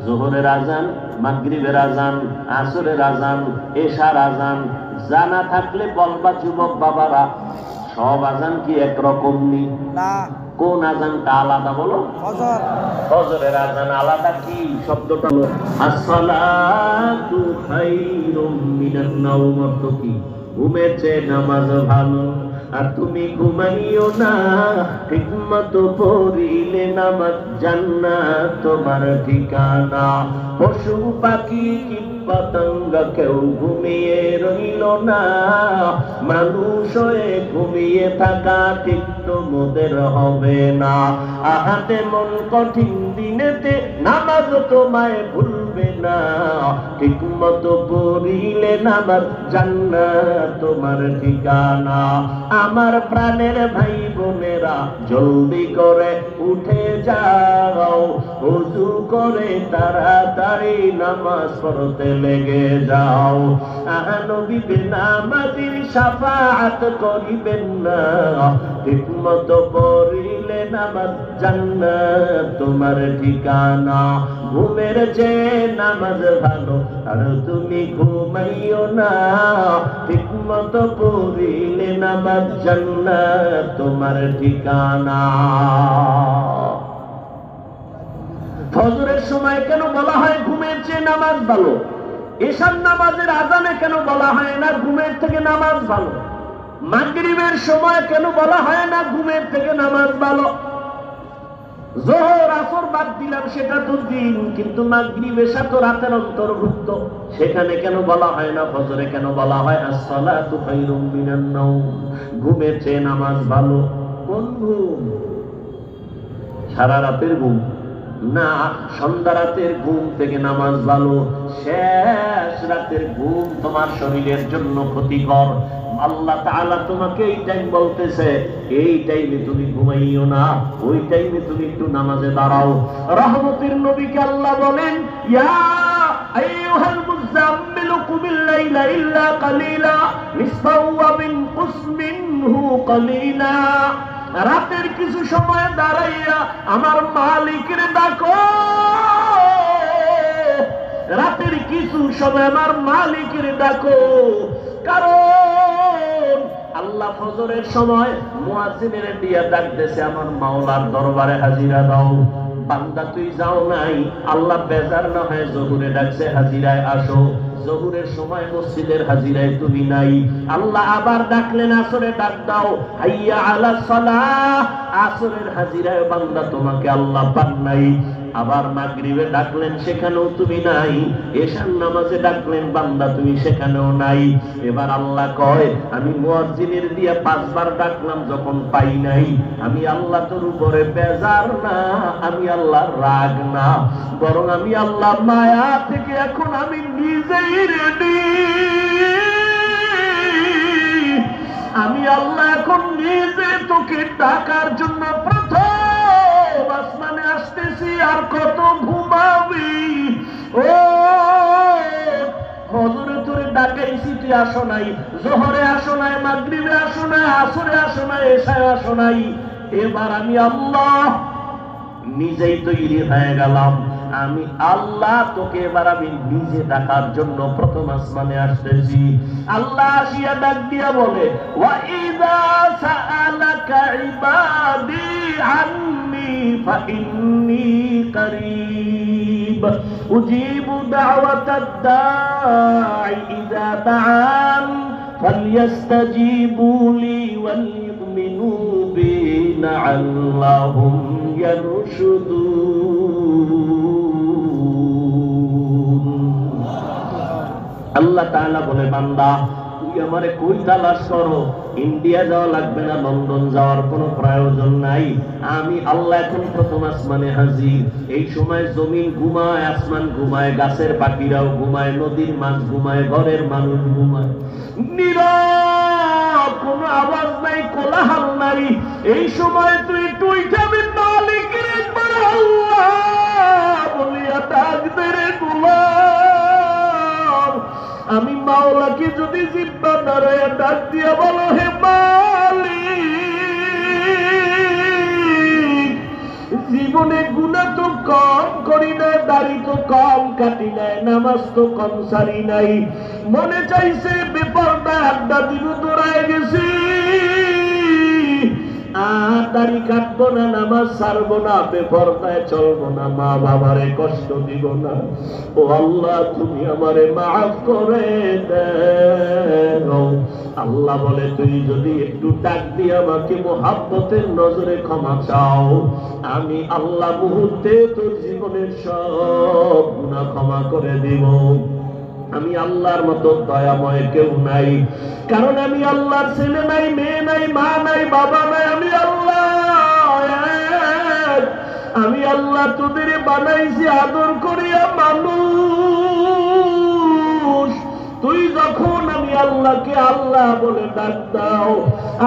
জোহরের আজান, মাগরিবের আজান, আসরের আজান, এশার আজান। জানা থাকলে বলবা যুবক বাবারা, সব আজান কি একরকম নি? না। কোন আজানটা আলাদা বলো? ফজর। ফজরের আজান আলাদা। কি শব্দটা হলো? আসসালাতু খায়রুম মিনান নাওম। অর্থ কি? ঘুমের চেয়ে নামাজ ভালো। আর তুমি ঘুমাইও না, ঠিকমতো পড়িলে নামাজ জান্নাত তোমার ঠিকানা। পশু পাখি কীট পতঙ্গ কেউ ঘুমিয়ে রইল না, মানুষ হয়ে ঘুমিয়ে থাকা ঠিক তোমাদের হবে না। আহাতে মন কঠিন দিনেতে নামাজ তোমায় ভুলবে না, ঠিকমতো পড়িলে নামাজ জান্নাত তোমার ঠিকানা। আমার প্রাণের ভাই বোনেরা, জলদি করে উঠে যাও, ওযু করে তাড়াতাড়ি নামাজ পড়তে লেগে যাও। নবী বেনামাজির শাফাআত করিবেন না, ঠিকমতো পড়িলে নামাজ জান্নাত তোমার ঠিকানা। ঘুমের যে নামাজ ভালো, আর তুমি ঘুমাইও না, ঠিকমতো পড়িলে নামাজ জান্নাত তোমার ঠিকানা। ফজরের সময় কেন বলা হয় ঘুমের চেয়ে নামাজ ভালো? এশার নামাজের আজানে কেন বলা হয় না ঘুমের থেকে নামাজ ভালো? মাগরিবের সময় কেন বলা হয় না ঘুমের থেকে নামাজ ভালো? যোহর আসর বাদ দিলাম, সেটা তো দিন, কিন্তু মাগরিব এশা তো রাতের অন্তর্ভুক্ত, সেখানে কেন বলা হয় না? ফজরে কেন বলা হয় আসসালাতু খায়রুম মিনান নাওম? ঘুমের চেয়ে নামাজ ভালো। কোন ঘুম? সারা রাতের ঘুম না, সন্ধ্যা রাতের ঘুম থেকে নামাজ ভালো। শেষ রাতের ঘুম তোমার শরীরের জন্য ক্ষতিকর। আল্লাহ তাআলা তোমাকে এই টাইম বলতেছে, এই টাইমে তুমি ঘুমাইও না, ওই টাইমে তুমি একটু নামাজে দাঁড়াও। রহমতের নবীকে আল্লাহ বলেন, ইয়া আইয়ুহাল মুযাম্মিলু কুমিল লাইলা ইল্লা কালিলা নিসফাহু ওয়া বিনকুস মিনহু কালিলা। রাতের কিছু সময় দাঁড়াইয়া আমার মালিকের ডাকো, রাতের কিছু সময় আমার মালিকের ডাকো। কারণ আল্লাহ ফজরের সময় মুয়াজ্জিনের দিয়া ডাকতেছে, আমার মাওলার দরবারে হাজিরা দাও। বান্দা তুই যাও নাই, আল্লাহ বেজার না হয় জহুরে ডাকছে হাজিরায় আসো, জহুরের সময় মসজিদের হাজিরায় তুমি নাই, আল্লাহ আবার ডাকলেন আসরে ডাক দাও হাইয়া আলা সালাহ, আসরের হাজিরায় বান্দা তোমাকে আল্লাহ পান নাই, আবার মাগরিবে ডাকলেন সেখানেও তুমি নাই, এশার নামাজে ডাকলেন বান্দা তুমি সেখানেও নাই। এবার আল্লাহ কয় আমি মুয়াজ্জিনের দিয়ে 5 বার ডাকলাম যখন পাই নাই, আমি আল্লাহ তোর উপরে বেজার না, আমি আল্লাহ রাগ না, বরং আমি আল্লাহ মায়া থেকে এখন আমি নিজেই রেডি, আমি আল্লাহ এখন নিজে তোকে ডাকার জন্য প্রথম আসমানে আসতেছি। আর কত ঘুমাবি? ও হযরত তোরে ডাকাইছি, তুই আসো নাই, জোহরে আসো নাই, মাগরিবে আসো নাই, আসরে আসো নাই, এশায় আসো নাই। এবার আমি আল্লাহ নিজেই তৈরি হয়ে গেলাম, আমি আল্লাহ তোকে এবার আমি নিজে ডাকার জন্য প্রথম আসমানে আসতেছি। আল্লাহ আসিয়া ডাক দিয়া বলে ওয়া ইযা সাআলাকা ইবাদি আন্নী ফাইন্নী করিব উজিবু দাওয়াতাদ দাঈ ইযা দাআন ফালইস্তাজিবু লি ওয়াল ইউমিনু বি লাআল্লাহুম ইয়ারশুদুন। আল্লাহ তাআলা বলে বান্দা তুই আমারে কই তালাশ করো, ইন্ডিয়া যাওয়া লাগবে না, লন্ডন যাওয়ার কোনো প্রয়োজন নাই, আমি আল্লাহ এখন প্রথম আসমানে হাজির। এই সময় জমিন ঘুমায়, আসমান ঘুমায়, গাছের পাখিরাও ঘুমায়, নদীর মাছ ঘুমায়, ঘরের মানুষ ঘুমায়, নীরব, কোনো আওয়াজ নাই, কোলাহল নাই। এই সময় তুই টুইটাবি মালিকের একবার আল্লাহ বলিয়া ডাক দে রে গোলাম। আমি মাওলাকে যদি জিব্বা দাঁড়ায় ডাক দিয়া বলো হে মালিক, জীবনে গুনাহ তো কম করি না, দাড়ি তো কম কাটি নাই, নামাজ তো কম সারি নাই, মনে চাইছে বেপরদায় আড্ডা দিব, দৌড়ায় গেছি, আর দাড়ি কাটবো না, নামাজ ছাড়বো না, বেপরদায় চলবো না, মা বাবারে কষ্ট দিব না। ও আল্লাহ তুমি আমারে মাফ করে দাও। আল্লাহ বলে তুই যদি একটু ডাক দিয়ে আমাকে মোহাব্বতের নজরে ক্ষমা চাও, আমি আল্লাহ মুহূর্তে তোর জীবনের সব গুনাহ ক্ষমা করে দিব। আমি আল্লাহর মতো দয়াময় কেউ নাই, কারণ আমি আল্লাহর ছেলে নাই, মেয়ে নাই, মা নাই, বাবা নাই, আমি আল্লাহ এক। আমি আল্লাহ তোদের বানাইছি আদর করিয়া মানুষ। তুই যখন আমি আল্লাহকে আল্লাহ বলে ডাক দাও,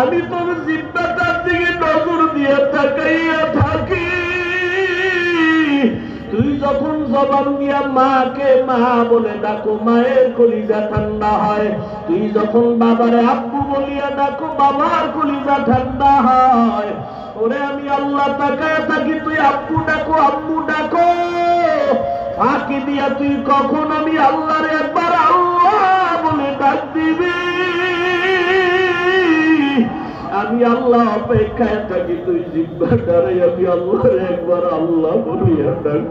আমি তোর জিব্বাটার দিকে নজর দিয়ে তাকাইয়া থাকি। তুই যখন জবান দিয়া মাকে মা বলে ডাকো, মায়ের কলিজা ঠান্ডা হয়। তুই যখন বাবারে আব্বু বলিয়া ডাকো, বাবার কলিজা ঠান্ডা হয়। ওরে আমি আল্লাহ তাকায় থাকি, তুই আব্বু ডাকো, আম্মু ডাকো, ফাঁকি দিয়া তুই কখন আমি আল্লাহরে একবার আল্লাহ বলে ডাক দিবি। আমি আল্লাহ অপেক্ষায় থাকি, তুই জিব্বা দাঁড়াই আমি আল্লাহর একবার আল্লাহ বলিয়া ডাক।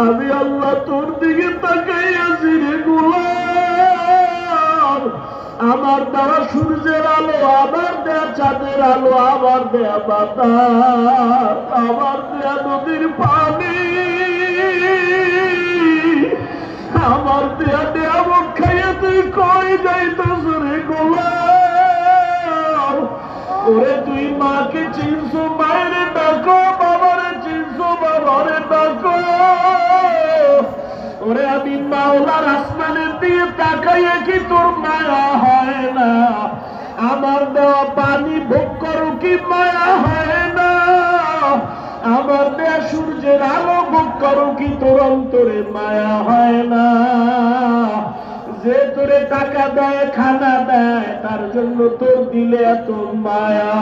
আমি আল্লাহ তোর দিকে তাকাইয়াছি রে গোলাম। আমার দেওয়া সূর্যের আলো, আমার দেয়া চাঁদের আলো, আমার দেয়া বাতাস, আমার দেয়া নদীর পানি, আমার দেয়া নিয়ামত খাইয়া তুই কই যাইতেছ রে গোলাম। ওরে তুই মাকে চিনছো, মায়ের ডাকো, বাবারে চিনছো, বাবারে ডাকো। ওরে আমি মাওলার আসমানের দিয়ে তাকাইয়া কি তোর মায়া হয় না? আমার দেওয়া পানি ভোগ করো কি মায়া হয় না? আমার দেয়া সূর্যের আলো ভোগ করো কি তোর অন্তরে মায়া হয় না? যে তোরে টাকা দেয়, খানা দেয়, তার জন্য তোর দিলে এত মায়া।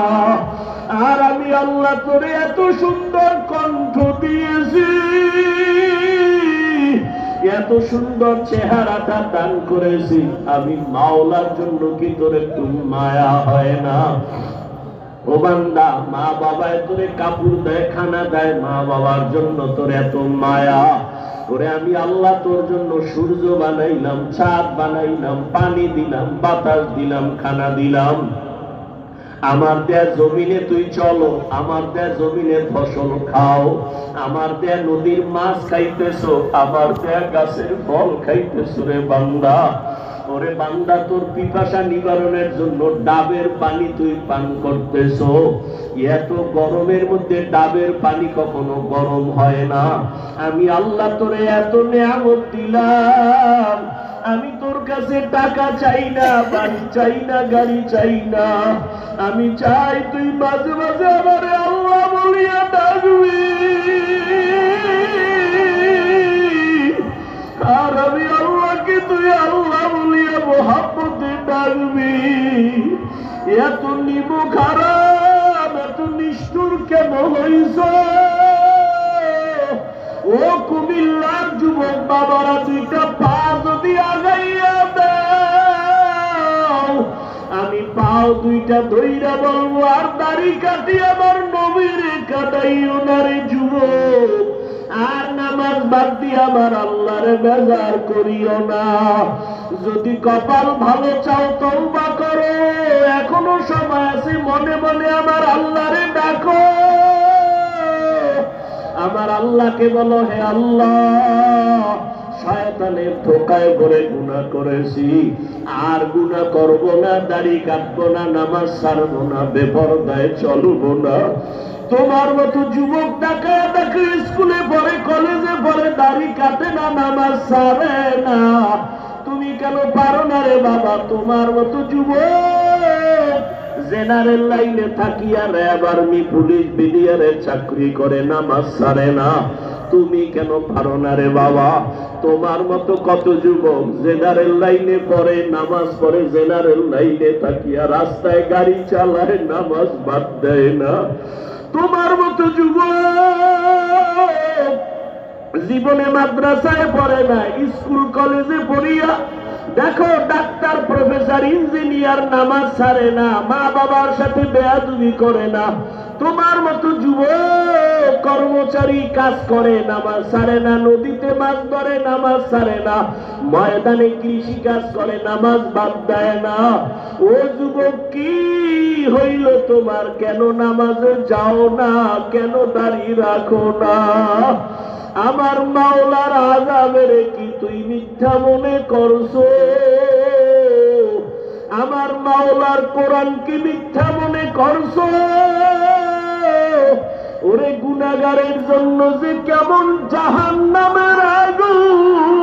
আর আমি আল্লাহ তোরে এত সুন্দর কণ্ঠ দিয়েছি, এত সুন্দর চেহারাটা দান করেছি, আমি মাওলার জন্য কি তোর একটু মায়া হয় না? ও বান্দা, মা বাবায় তোরে কাপড় দেয়, খানা দেয়, মা বাবার জন্য তোর এত মায়া। ওরে আমি আল্লাহ তোর জন্য সূর্য বানাইলাম, চাঁদ বানাইলাম, পানি দিলাম, বাতাস দিলাম, খানা দিলাম। আমার দেয়া জমিনে তুই চলো, আমার দেয়া জমিনের ফসল খাও, আমার দেয়া নদীর মাছ খাইতেছো, আমার দেয়া গাছের ফল খাইতেছো। রে বান্দা, ওরে বান্দা, তোর পিপাসা নিবারণের জন্য ডাবের পানি তুই পান করতেছো। এত গরমের মধ্যে ডাবের পানি কখনো গরম হয় না। আমি আল্লাহ তোরে এত নিয়ামত দিলাম, আমি তোর কাছে টাকা চাই না, বাড়ি চাই না, গাড়ি চাই না। আমি চাই তুই মাঝে মাঝে আমারে আল্লাহ বলিয়া ডাকবি, আর আমি আল্লাহকে তুই আল্লাহ বলিয়া মোহাম্মতে ডাকবি। এত নিমু খারাপ, এত নিষ্ঠুর কেন হইছ? ও কুমিল্লার যুবক বাবারা, দুইটা পা যদি আগাইয়া দাও, আমি পাও দুইটা ধইরা বলবো, আর দাড়ি কাটি আমার নবীর কাটাইও না রে যুবক, আর নামাজ বাদ দিয়ে আমার আল্লাহরে বেজার করিও না। যদি কপাল ভালো চাও তওবা করো, এখনো সময় আছে, মনে মনে আমার আল্লাহরে ডাকো। আমার আল্লাহকে বলো, হে আল্লাহ, শয়তানের ধোকায় পড়ে গুনাহ করেছি, আর গুনাহ করব না, দাড়ি কাটবো না, নামাজ ছাড়বো না, বেপরদায় চলবো না। তোমার মতো যুবক ডাকায় ডাকে স্কুলে পড়ে, কলেজে পড়ে, দাড়ি কাটে না, নামাজ ছাড়ে না। তুমি কেন পারো না রে বাবা? তোমার মতো যুবক জেনারেল লাইনে থাকিয়া র্যাব, আর্মি, পুলিশ, বিডিআরের চাকরি করে, নামাজ ছাড়ে না। তুমি কেন পারো না রে বাবা? তোমার মতো কত যুবক জেনারেল লাইনে পড়ে, নামাজ পড়ে, জেনারেল লাইনে থাকিয়া রাস্তায় গাড়ি চালায়, নামাজ বাদ দেয় না। তোমার মতো যুবক জীবনে মাদ্রাসায় পড়ে না, স্কুল কলেজে পড়িয়া দেখো ডাক্তার, প্রফেসর, ইঞ্জিনিয়ার, নামাজ ছাড়ে না, মা বাবার সাথে বেয়াদবি করে না। তোমার মতো যুবক কর্মচারী কাজ করে, নামাজ ছাড়ে না, নদীতে মাছ ধরে, নামাজ ছাড়ে না, ময়দানে কৃষি কাজ করে, নামাজ বাদ দেয় না। ও যুবক, কি হইল তোমার? কেন নামাজে যাও না? কেন দাঁড়িয়ে রাখো না? আমার মাওলার আযাবের কি তুই মিথ্যা মনে করছো? আমার মাওলার কোরআন কি মিথ্যা মনে করছো? ওরে গুনাহগারের জন্য যে কেমন জাহান্নামের আগুন!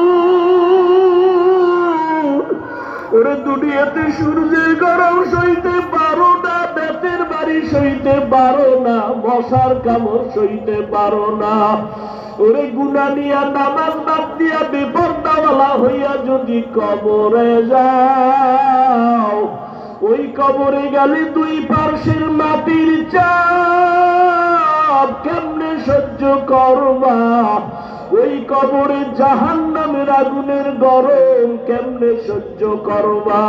ওরে দুনিয়াতে সূর্যের গরম সইতে পারো না, বেতের বাড়ি সইতে পারো না, মশার কামড় সইতে পারো না। ওরে গুনাহ নিয়া, নামাজ বাদ দিয়া, বেপরদাওয়ালা হইয়া যদি কবরে যাও, ওই কবরে গেলে দুই পার্শ্বের মাটির চাপ কেমনে সহ্য করবা? ওই কবরে জাহান্নামের আগুনের গরম কেমনে সহ্য করবা?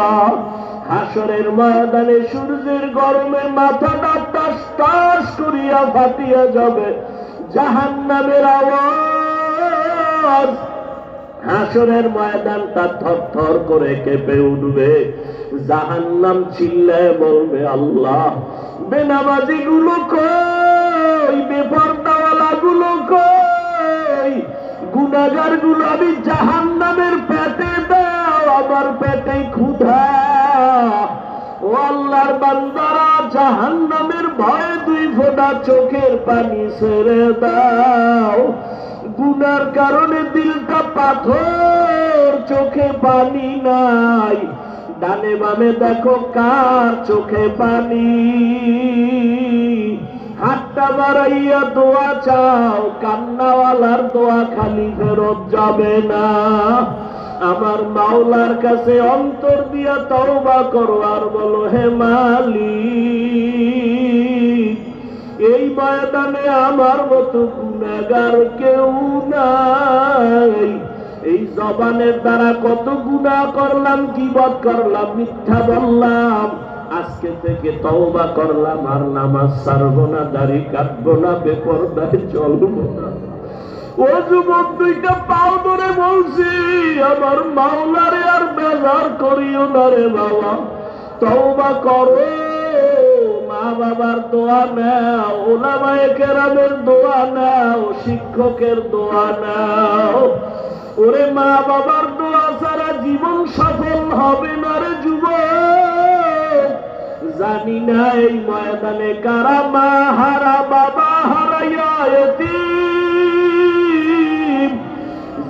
হাসরের ময়দানে সূর্যের গরমে মাথাটা টাস টাস করিয়া ফাটিয়া যাবে, জাহান্নামের আওয়াজ। হাসরের ময়দানটা থরথর করে কেঁপে উঠবে, জাহান্নাম চিল্লায় বলবে, আল্লাহ, বেনামাজি গুলো কই? বেপরদাওয়ালা গুলো কই? গুনাহগার গুলো আমি জাহান্নামের পেটে দাও, আমার পেটে ক্ষুধা। ও আল্লাহর বান্দারা, জাহান্নামের ভয়ে দুই ফোঁটা চোখের পানি ছেড়ে দাও। গুনার কারণে দিলটা পাথর, চোখে পানি নাই। ডানে বামে দেখো কার চোখে পানি। হাতটা বাড়াইয়া দোয়া চাও, কান্নাওয়ালার দোয়া খালি ফেরত যাবে না। আমার মাওলার কাছে অন্তর দিয়া তওবা করো, আর বলো, হে মালিক, এই ময়দানে আমার মতো গুনাহগার কেউ নাই। এই জবানের দ্বারা কত গুনাহ করলাম, গীবত করলাম, মিথ্যা বললাম, আজকে থেকে তওবা করলাম, আর নামাজ ছাড়বো না, দাড়ি কাটবো না, বেপরদায় চলবো না। ও যুবক, দুইটা পাও ধরে বলছি, আমার মাওলারে আর বেজার করিও না রে বাবা, তওবা করো। মা বাবার দোয়া নাও, উলামায়ে কেরামের দোয়া নাও, শিক্ষকের দোয়া নাও। ওরে মা বাবার দোয়া ছাড়া জীবন সফল হবে না রে যুবক। জানি না এই ময়দানে কারা মা হারা বাবা হারাইয়া এতিম,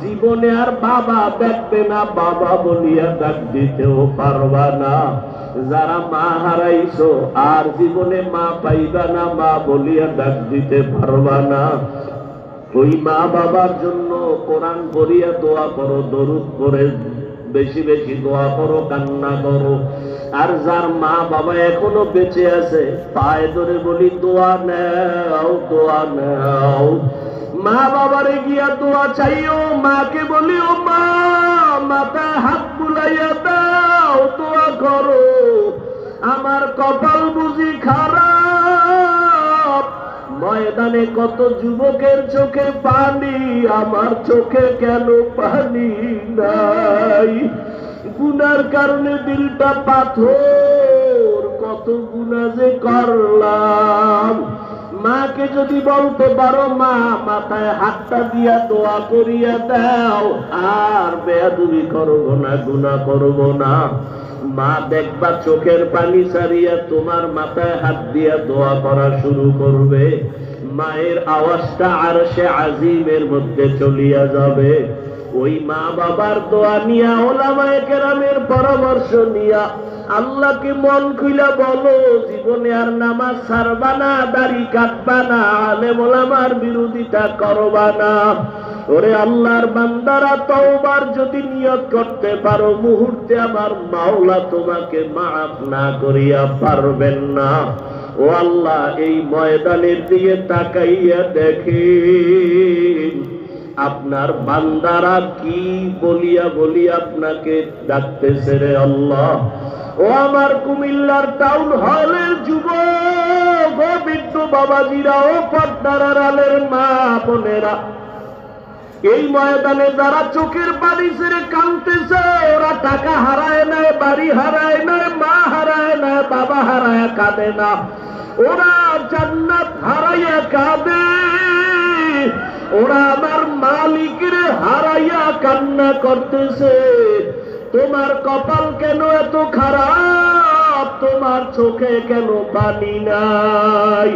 জীবনে আর বাবা দেখবে না, বাবা বলিয়া ডাক দিতেও পারবা না। যারা মা হারাইছো আর জীবনে মা পাইবা না, মা বলিয়া ডাক দিতে পারবা না। ওই মা বাবার জন্য কোরআন পড়িয়া দোয়া করো, দরুদ পড়ে বেশি বেশি দোয়া করো, কান্না করো। আর যার মা বাবা এখনো বেঁচে আছে, পায়ে ধরে বলি দোয়া নাও, দোয়া নাও। মা বাবারে গিয়া দোয়া চাইও, মাকে বলি ও মা, মাথায় হাত বুলাইয়া দাও, দোয়া করো। আমার কপাল বুঝি খারাপ, ময়দানে কত যুবকের চোখে পানি, আমার চোখে কেন পানি নাই? গুনার কারণে দিলটা পাথর, কত গুনাহ যে করলাম। মাকে যদি বলতে পারো মা, মাথায় হাতটা দিয়া দোয়া করিয়া দাও, আর বেয়াদবি করবো না, গুনাহ করবো না। মা দেখবা চোখের পানি ছাড়িয়া তোমার মাথায় হাত দিয়া দোয়া করা শুরু করবে। মায়ের আওয়াজটা আরশে আজিমের মধ্যে চলিয়া যাবে। ওই মা বাবার দোয়া নিয়া, উলামায়ে কেরামের পরামর্শ নিয়া আল্লাহকে মন খুইলা বলো, জীবনে আর নামাজ ছাড়বা না, দাড়ি কাটবা না, আলেম ওলামার বিরোধিতা করবা না। ওরে আল্লাহর বান্দারা, তওবার যদি নিয়ত করতে পারো, মুহূর্তে আমার মাওলা তোমাকে মাফ না করিয়া পারবেন না। ও আল্লাহ, এই ময়দানের দিকে তাকাইয়া দেখেন আপনার বান্দারা কি বলিয়া বলিয়া আপনাকে ডাকতেছে রে আল্লাহ। ও আমার কুমিল্লার টাউন হলের যুবক, ও বৃদ্ধ বাবাজিরা, ও পর্দার আড়ালের মা বোনেরা, এই ময়দানে যারা চোখের পানি ছেড়ে কাঁদতেছে, ওরা টাকা হারায় নাই, বাড়ি হারায় নাই, মা হারায় না, বাবা হারায় কাঁদে না, ওরা জান্নাত হারাইয়া কাঁদে। ওরা আমার মালিকের হারাইয়া কান্না করতেছে। তোমার কপাল কেন এত খারাপ? তোমার চোখে কেন পানি নাই?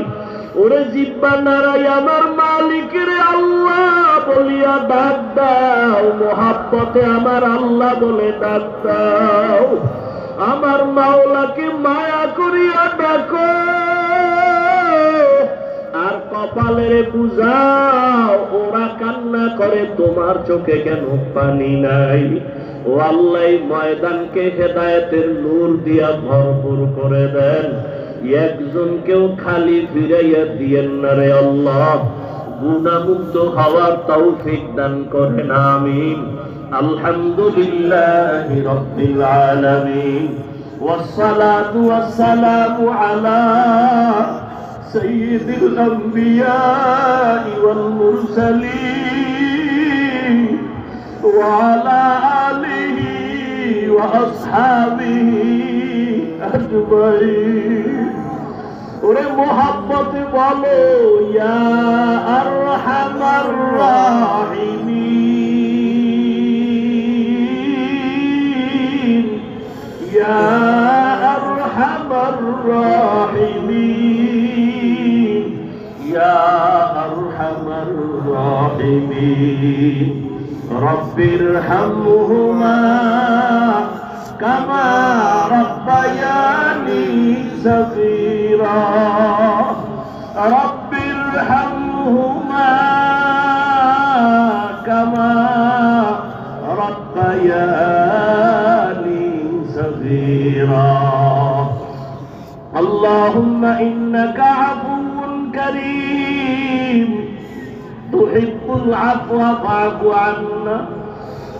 ওরে জিব্বা নাড়াই আমার মালিকের আল্লাহ বলিয়া ডাক দাও, মোহাব্বতে আমার আল্লাহ বলে ডাক দাও। আমার মাওলাকে মায়া করিয়া ডাকো, আর কপালের বুঝাও। ওরা কান্না করে, তোমার চোখে কেন পানি নাই? ও আল্লাহ, ময়দানকে হেদায়েতের নূর দিয়া ভরপুর করে দেন। একজনকেও খালি ফিরাইয়া দিয়েন না রে আল্লাহ। গুনাহমুক্ত হওয়ার তৌফিক দান করেন, আমিন। আলহামদুলিল্লাহি রাব্বিল আলামিন, ওয়াসসালাতু ওয়াসসালামু আলা সাইয়্যিদিল আমবিয়াই ওয়াল মুরসালিন ওয়া আলা আলিহি ওয়া আসহাবিহি আজমাইন। ওরে মোহাব্বতে বলো, ইয়া আরহামার রাহিমিন, ইয়া আরহামার রাহিমিন, ইয়া আরহামার রাহিমিন। রব্বিরহামহুমা কামা রব্বায়ানি সগীরা, রব্বিরহামহুমা কামা রব্বায়ানি সগীরা। আল্লাহুম্মা ইন্নাকা আফুউন কারীম তুহিব্বুল আফওয়া ফা'ফু আন্না।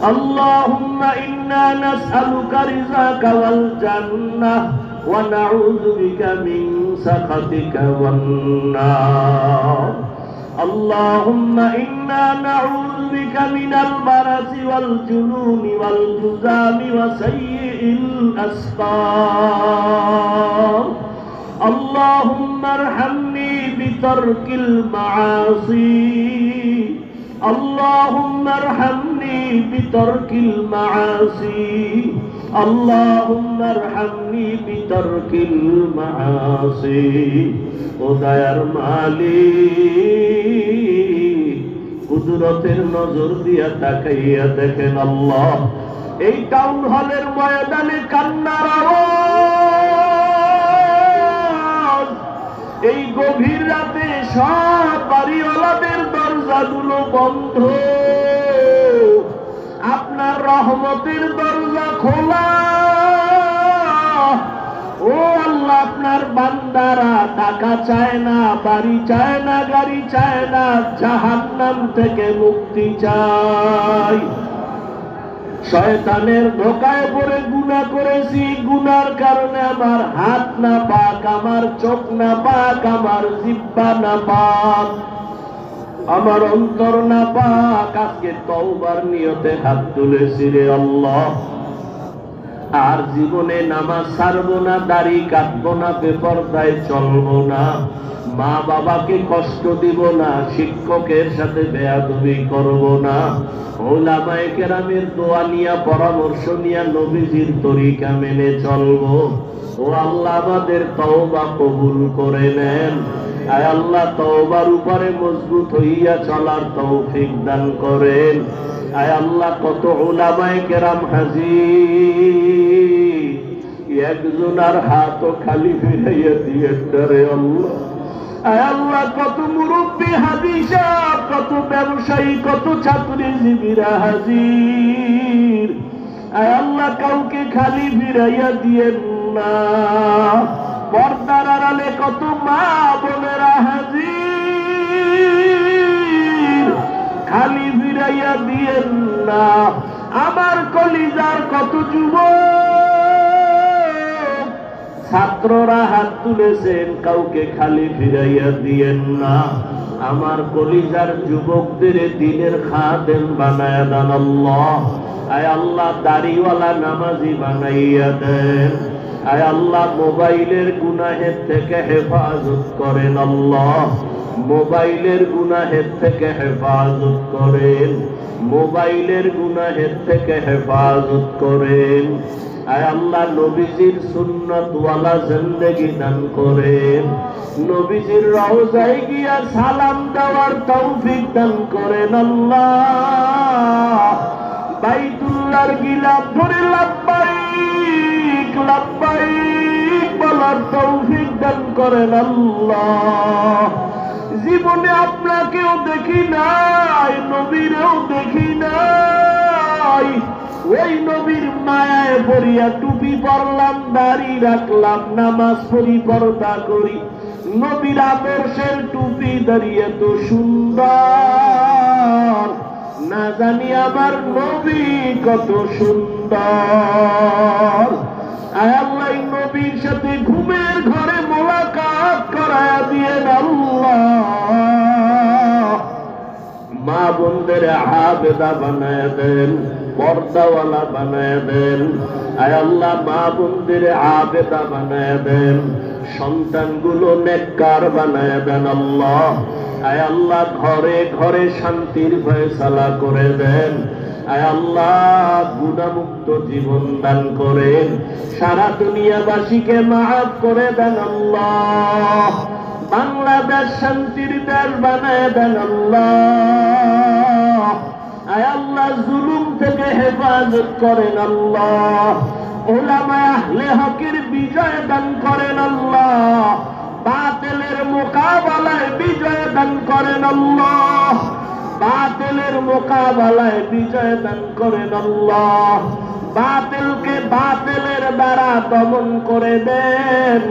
اللهم إنا نسألك رزاك والجنة ونعوذ بك من سخطك والنار اللهم إنا نعوذ بك من البرص والجنون والجذام وسيء الأسقام اللهم ارحمني بترك المعاصي اللهم ارحمني بترك المعاصي اللهم ارحمني بترك المعاصي ও দয়ার মালিক কুদরতের নজর দিয়া তাকাইয়া দেখেন আল্লাহ এই টাউন হলের ময়দানে কান্নার আওয়াজ এই গভীর রাতে সব বাড়িওয়ালাদের দরজাগুলো বন্ধ আপনার রহমতের দরজা খোলা ও আল্লাহ আপনার বান্দারা টাকা চায় না বাড়ি চায় না গাড়ি চায় না জাহান্নাম থেকে মুক্তি চায় শয়তানের ধোঁকায় পড়ে গুনাহ করেছি গুনার কারণে আমার হাত না পাক আমার চোখ না পাক আমার জিহ্বা না পাক আমার অন্তর না পাক আজকে তওবার নিয়তে হাত তুলেছি রে আল্লাহ আর জীবনে নামাজ ছাড়বো না দাড়ি কাটবো না বেপরদায় চলবো না মা বাবাকে কষ্ট দিব না শিক্ষকের সাথে বেয়াদবি করব না উলামায়ে কেরামের দোয়া নিয়া পরামর্শ নিয়া নবীজির তরিকা মেনে চলবো ও আল্লাহ আমাদের তওবা কবুল করে নেন আয় আল্লাহ তওবার উপরে মজবুত হইয়া চলার তৌফিক দান করেন আয় আল্লাহ কত উলামায়ে কেরাম হাজির একজনের হাতও খালি ফিরাইয়া দিয়ে রে আল্লাহ আয় আল্লাহ কত মুরব্বী হাজী সাহেব কত ব্যবসায়ী কত চাকরিজীবীরা হাজির আয় আল্লাহ কাউকে খালি ফিরাইয়া দিয়েন না পর্দার আড়ালে কত মা বোনেরা হাজির খালি ফিরাইয়া দিয়েন না আমার কলিজার কত যুবক ছাত্ররা হাত তুলেছেন কাউকে খালি ফিরাইয়া দিয়েন না আমার কলিজার যুবকদের দ্বীনের খাদেম বানায়া দেন আল্লাহ আয় আল্লাহ দাড়িওয়ালা নামাজি বানাইয়া দেন আয় আল্লাহ মোবাইলের গুনাহের থেকে হেফাজত করেন আল্লাহ মোবাইলের গুনাহের থেকে হেফাজত করেন মোবাইলের গুনাহের থেকে হেফাজত করেন আয় আল্লাহ নবীজির সুন্নাতওয়ালা জিন্দেগি দান করেন নবীজির রওজায় গিয়া সালাম দেওয়ার তৌফিক দান করেন আল্লাহ বাইতুল্লাহর গিলাফ ধরে লাব্বাইক লাব্বাইক বলার তৌফিক দান করেন আল্লাহ জীবনে আপনাকেও দেখি নাই নবীরেও দেখি নাই ওই নবীর মায়ায় পড়িয়া টুপি পরলাম দাড়ি রাখলাম নামাজ পড়ি পর্দা করি নবীর আদর্শের টুপি দাঁড়িয়ে তো সুন্দর না জানি আমার নবী কত সুন্দর আয় আল্লাহ নবীর সাথে ঘুমের ঘরে মোলাকাত করায়া দিয়েন আল্লাহ মা বোনদের আবেদা বানায় দেন পর্দাওয়ালা বানায় দেন আয় আল্লাহ মা বোনদের আবেদা বানায় দেন সন্তানগুলো নেককার বানায় দেন আল্লাহ আয় আল্লাহ ঘরে ঘরে শান্তির ফয়সালা করে দেন আয় আল্লাহ গুনাহমুক্ত জীবন দান করেন সারা দুনিয়াবাসীকে মাফ করে দেন আল্লাহ বাংলাদেশ শান্তির দেশ বানায় দেন আল্লাহ আয় আল্লাহ জুলুম থেকে হেফাজত করেন আল্লাহ উলামায়ে আহলে হকের বিজয় দান করেন আল্লাহ বাতিলের মোকাবেলায় বিজয় দান করেন আল্লাহ বাতিলের মোকাবেলায় বিজয় দান করেন আল্লাহ বাতিলকে বাতিলের দ্বারা দমন করে দেন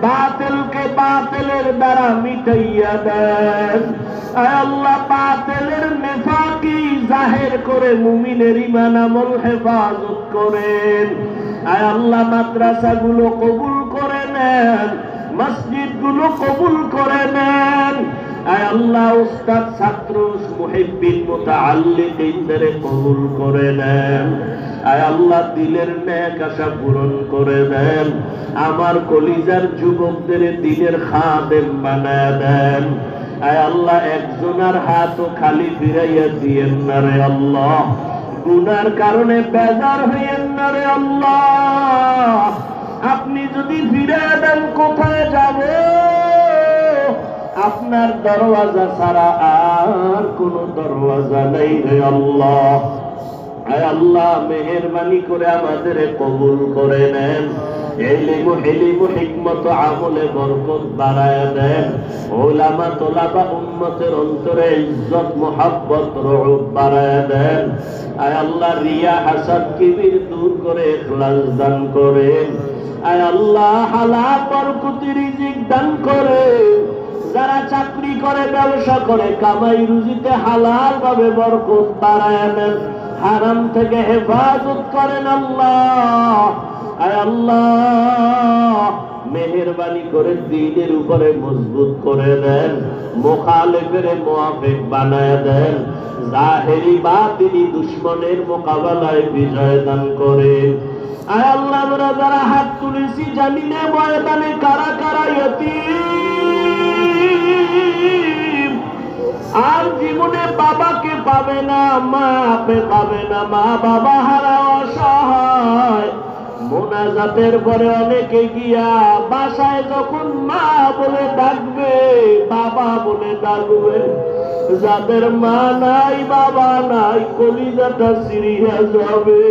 বাতিলকে বাতিলের দ্বারা মিটাইয়া দেন। আয় আল্লাহ বাতিলের নেফাকি জাহির করে মুমিনের ঈমান আমল হেফাজত করেন। আয় আল্লাহ মাদ্রাসাগুলো কবুল করে নেন, মসজিদগুলো কবুল করে নেন। আয় আল্লাহ উস্তাদ ছাত্র মুহিব্বিন মুতাআল্লিকিনদের কবুল করে নেন। আয় আল্লাহ দিলের নেক আশা পূরণ করে দেন। আমার কলিজার যুবকদের দিনের খাদেম বানায় দেন। আয় আল্লাহ একজনের হাতও খালি ফিরাইয়া দিয়েন না রে আল্লাহ। গুনার কারণে বেজার হইয়েন না রে আল্লাহ। আপনি যদি ফিরে দেন কোথায় যাব? আপনার দরওয়াজা ছাড়া আর কোন দরওয়াজা নেই রে আল্লাহ। আয় আল্লাহ মেহেরবানি করে আমাদের কবুল করে নেন। ইলম হিকমত আমলে বরকত বাড়ায় দেন। উলামা তোলাবা উম্মতের অন্তরে ইজ্জত মুহাব্বত রউফ বাড়ায় দেন। আয় আল্লাহ রিয়া হাসাদ কিবির দূর করে ইখলাস দান করেন। আয় আল্লাহ হালাল বরকতি রিজিক দান করেন। যারা চাকরি করে ব্যবসা করে কামাই রুজিতে হালাল ভাবে বরকত বাড়ায় দেন। হারাম থেকে হেফাজত করেন আল্লাহ। আয় আল্লাহ মেহেরবানি করে দ্বীনের উপরে মজবুত করে দেন। মুখালিফের মুওয়াফিক বানায় দেন। জাহেরি বাতিনি দুশমনের মোকাবেলায় বিজয় দান করেন। আয় আল্লাহ আমরা যারা হাত তুলেছি জানি না ময়দানে কারা কারা ইয়তীম, আর জীবনে বাবাকে পাবে না, মা পাবে না, মা বাবা হারা অসহায়। মোনাজাতের পরে অনেকে গিয়া বাসায় যখন মা বলে ডাকবে, বাবা বলে ডাকবে, যাদের মা নাই বাবা নাই কলিজাটা সিরিয়া যাবে।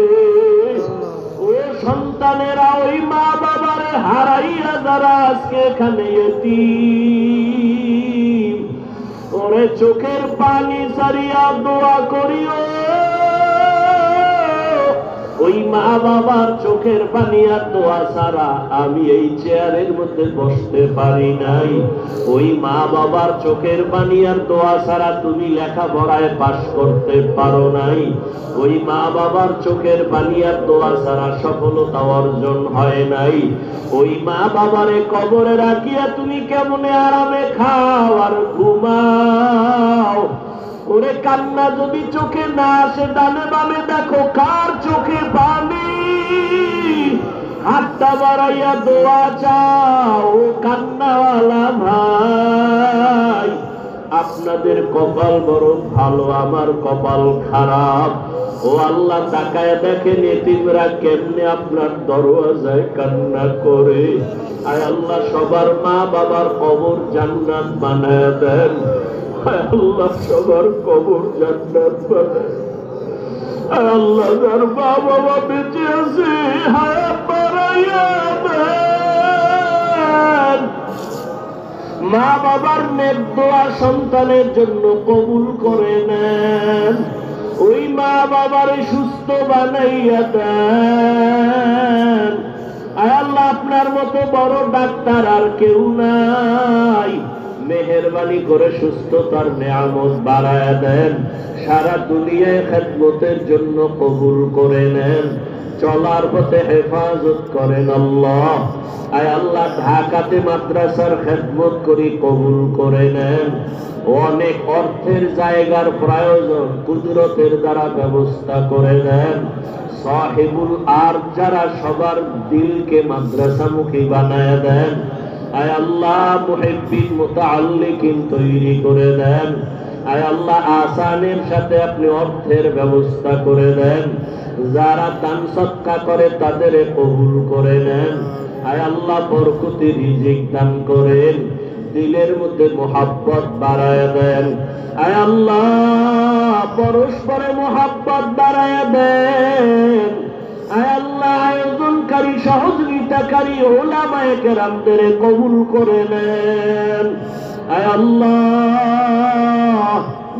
ও সন্তানেরা ওই মা বাবারে হারাইয়া যারা আজকে এখানে ইয়তীম, ওরে চোখের পানি সারিয়া দোয়া করিও। ওই মা বাবার চোখের পানি আর দোয়া ছাড়া আমি এই চেয়ারের মধ্যে বসতে পারি নাই। ওই মা বাবার চোখের পানি আর দোয়া ছাড়া তুমি লেখাপড়ায় পাশ করতে পারো নাই। ওই মা বাবার চোখের পানি আর দোয়া ছাড়া সফলতা অর্জন হয় নাই। ওই মা বাবারে কবরে রাখিয়া তুমি কেমনে আরামে খাও আর ঘুমাও? ওরে কান্না যদি চোখে না আসে ডানে বামে দেখো কার চোখে পানি। হাতটা বাড়াইয়া দোয়া চাও কান্নাওয়ালা ভাই। আপনাদের কপাল বড় ভালো, আমার কপাল খারাপ। ও আল্লাহ তাকায় দেখেন এতিমরা কেমনে আপনার দরওয়াজায় কান্না করে। আয় আল্লাহ সবার মা বাবার কবর জান্নাত বানায় দেন। আল্লাহ সবার কবর জান্নাত বানায়। আল্লাহ যার মা বাবা বেঁচে আছে হায়াত বাড়াইয়া দেন। মা বাবার নেক দোয়া সন্তানের জন্য কবুল করে নেন। ওই মা বাবার সুস্থ বানাইয়া দেন। আল্লাহ আপনার মতো বড় ডাক্তার আর কেউ নাই। মেহেরবানি করে সুস্থতার নেয়ামত বাড়ায় দেন। সারা দুনিয়ায় খেদমতের জন্য কবুল করে নেন। চলার পথে হেফাজত করেন আল্লাহ। আয় আল্লাহ ঢাকাতে মাদ্রাসার খেদমত করি কবুল করে নেন। অনেক অর্থের জায়গার প্রয়োজন, কুদরতের দ্বারা ব্যবস্থা করে দেন। সাহিবুল আর যারা সবার দিলকে মাদ্রাসামুখী বানায় দেন। আয় আল্লাহ মুহিব্বিন মুতাআল্লিকিন তৈরি করে দেন। আয় আল্লাহ আসানের সাথে আপনি অর্থের ব্যবস্থা করে দেন। যারা দান সদকা করে তাদের কবুল করে নেন। আয় আল্লাহ বরকতি রিজিক দান করেন। দিলের মধ্যে মোহাব্বত বাড়ায় দেন। আয় আল্লাহ পরস্পরে মোহাব্বত বাড়ায় দেন। আয় আল্লাহ আয়োজনকারী সহযোগিতাকারী ওলামায়ে কেরামদের কবুল করে নেন। আয় আল্লাহ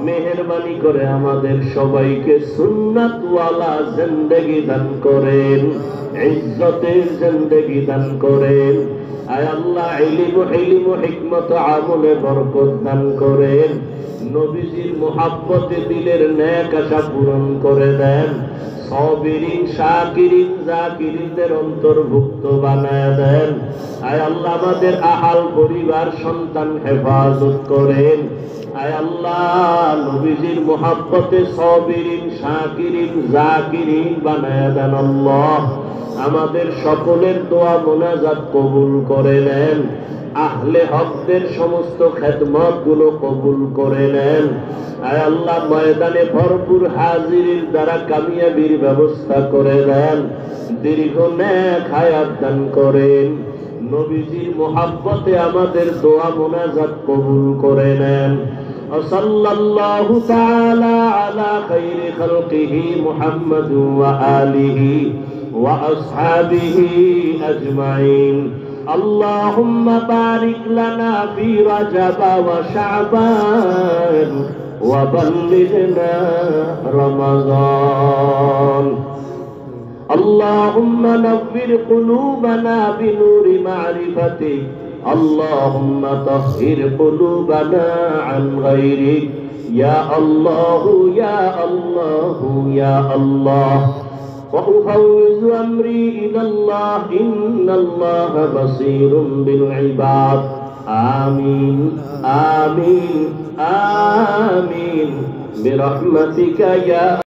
মেহেরবানি করে আমাদের সবাইকে সুন্নাতওয়ালা জিন্দেগি দান করেন, ইজ্জতের জিন্দেগি দান করেন। আয় আল্লাহ, ইলম হিকমত আমলে বরকত দান করেন। নবীজির মুহাব্বতে দিলের নেক আশা পূরণ করে দেন। সাবিরিন শাকিরিন জাকিরিনদের অন্তর্ভুক্ত বানায় দেন। আয় আল্লাহ, আমাদের আহাল পরিবার সন্তান হেফাজত করেন। আয় আল্লাহ, নবীজির মুহাব্বতে সাবিরিন শাকিরিন জাকিরিন বানায় দেন। আল্লাহ, আমাদের সকলের দোয়া মোনাজাত কবুল করে নেন। আহলে হকদের সমস্ত খেদমত গুলো কবুল করে নেন। আয় আল্লাহ, ময়দানে ভরপুর হাজিরির দ্বারা কামিয়াবির ব্যবস্থা করে দেন। দীর্ঘ নেক হায়াত দান করেন। নবীজির মুহাব্বতে আমাদের দোয়া মোনাজাত কবুল করে নেন। সাল্লাল্লাহু তাআলা আলা খাইরি খালকিহি মুহাম্মাদ ওয়া আলিহি ওয়া আসহাবিহি আজমাইন। اللهم بارك لنا في رجب وشعبان وبلغنا رمضان. اللهم نور قلوبنا بنور معرفتك. اللهم طهر قلوبنا عن غيرك. يا الله يا الله يا الله. وأفوض أمري إلى الله إن الله بصير بالعباد. آمين آمين آمين برحمتك يا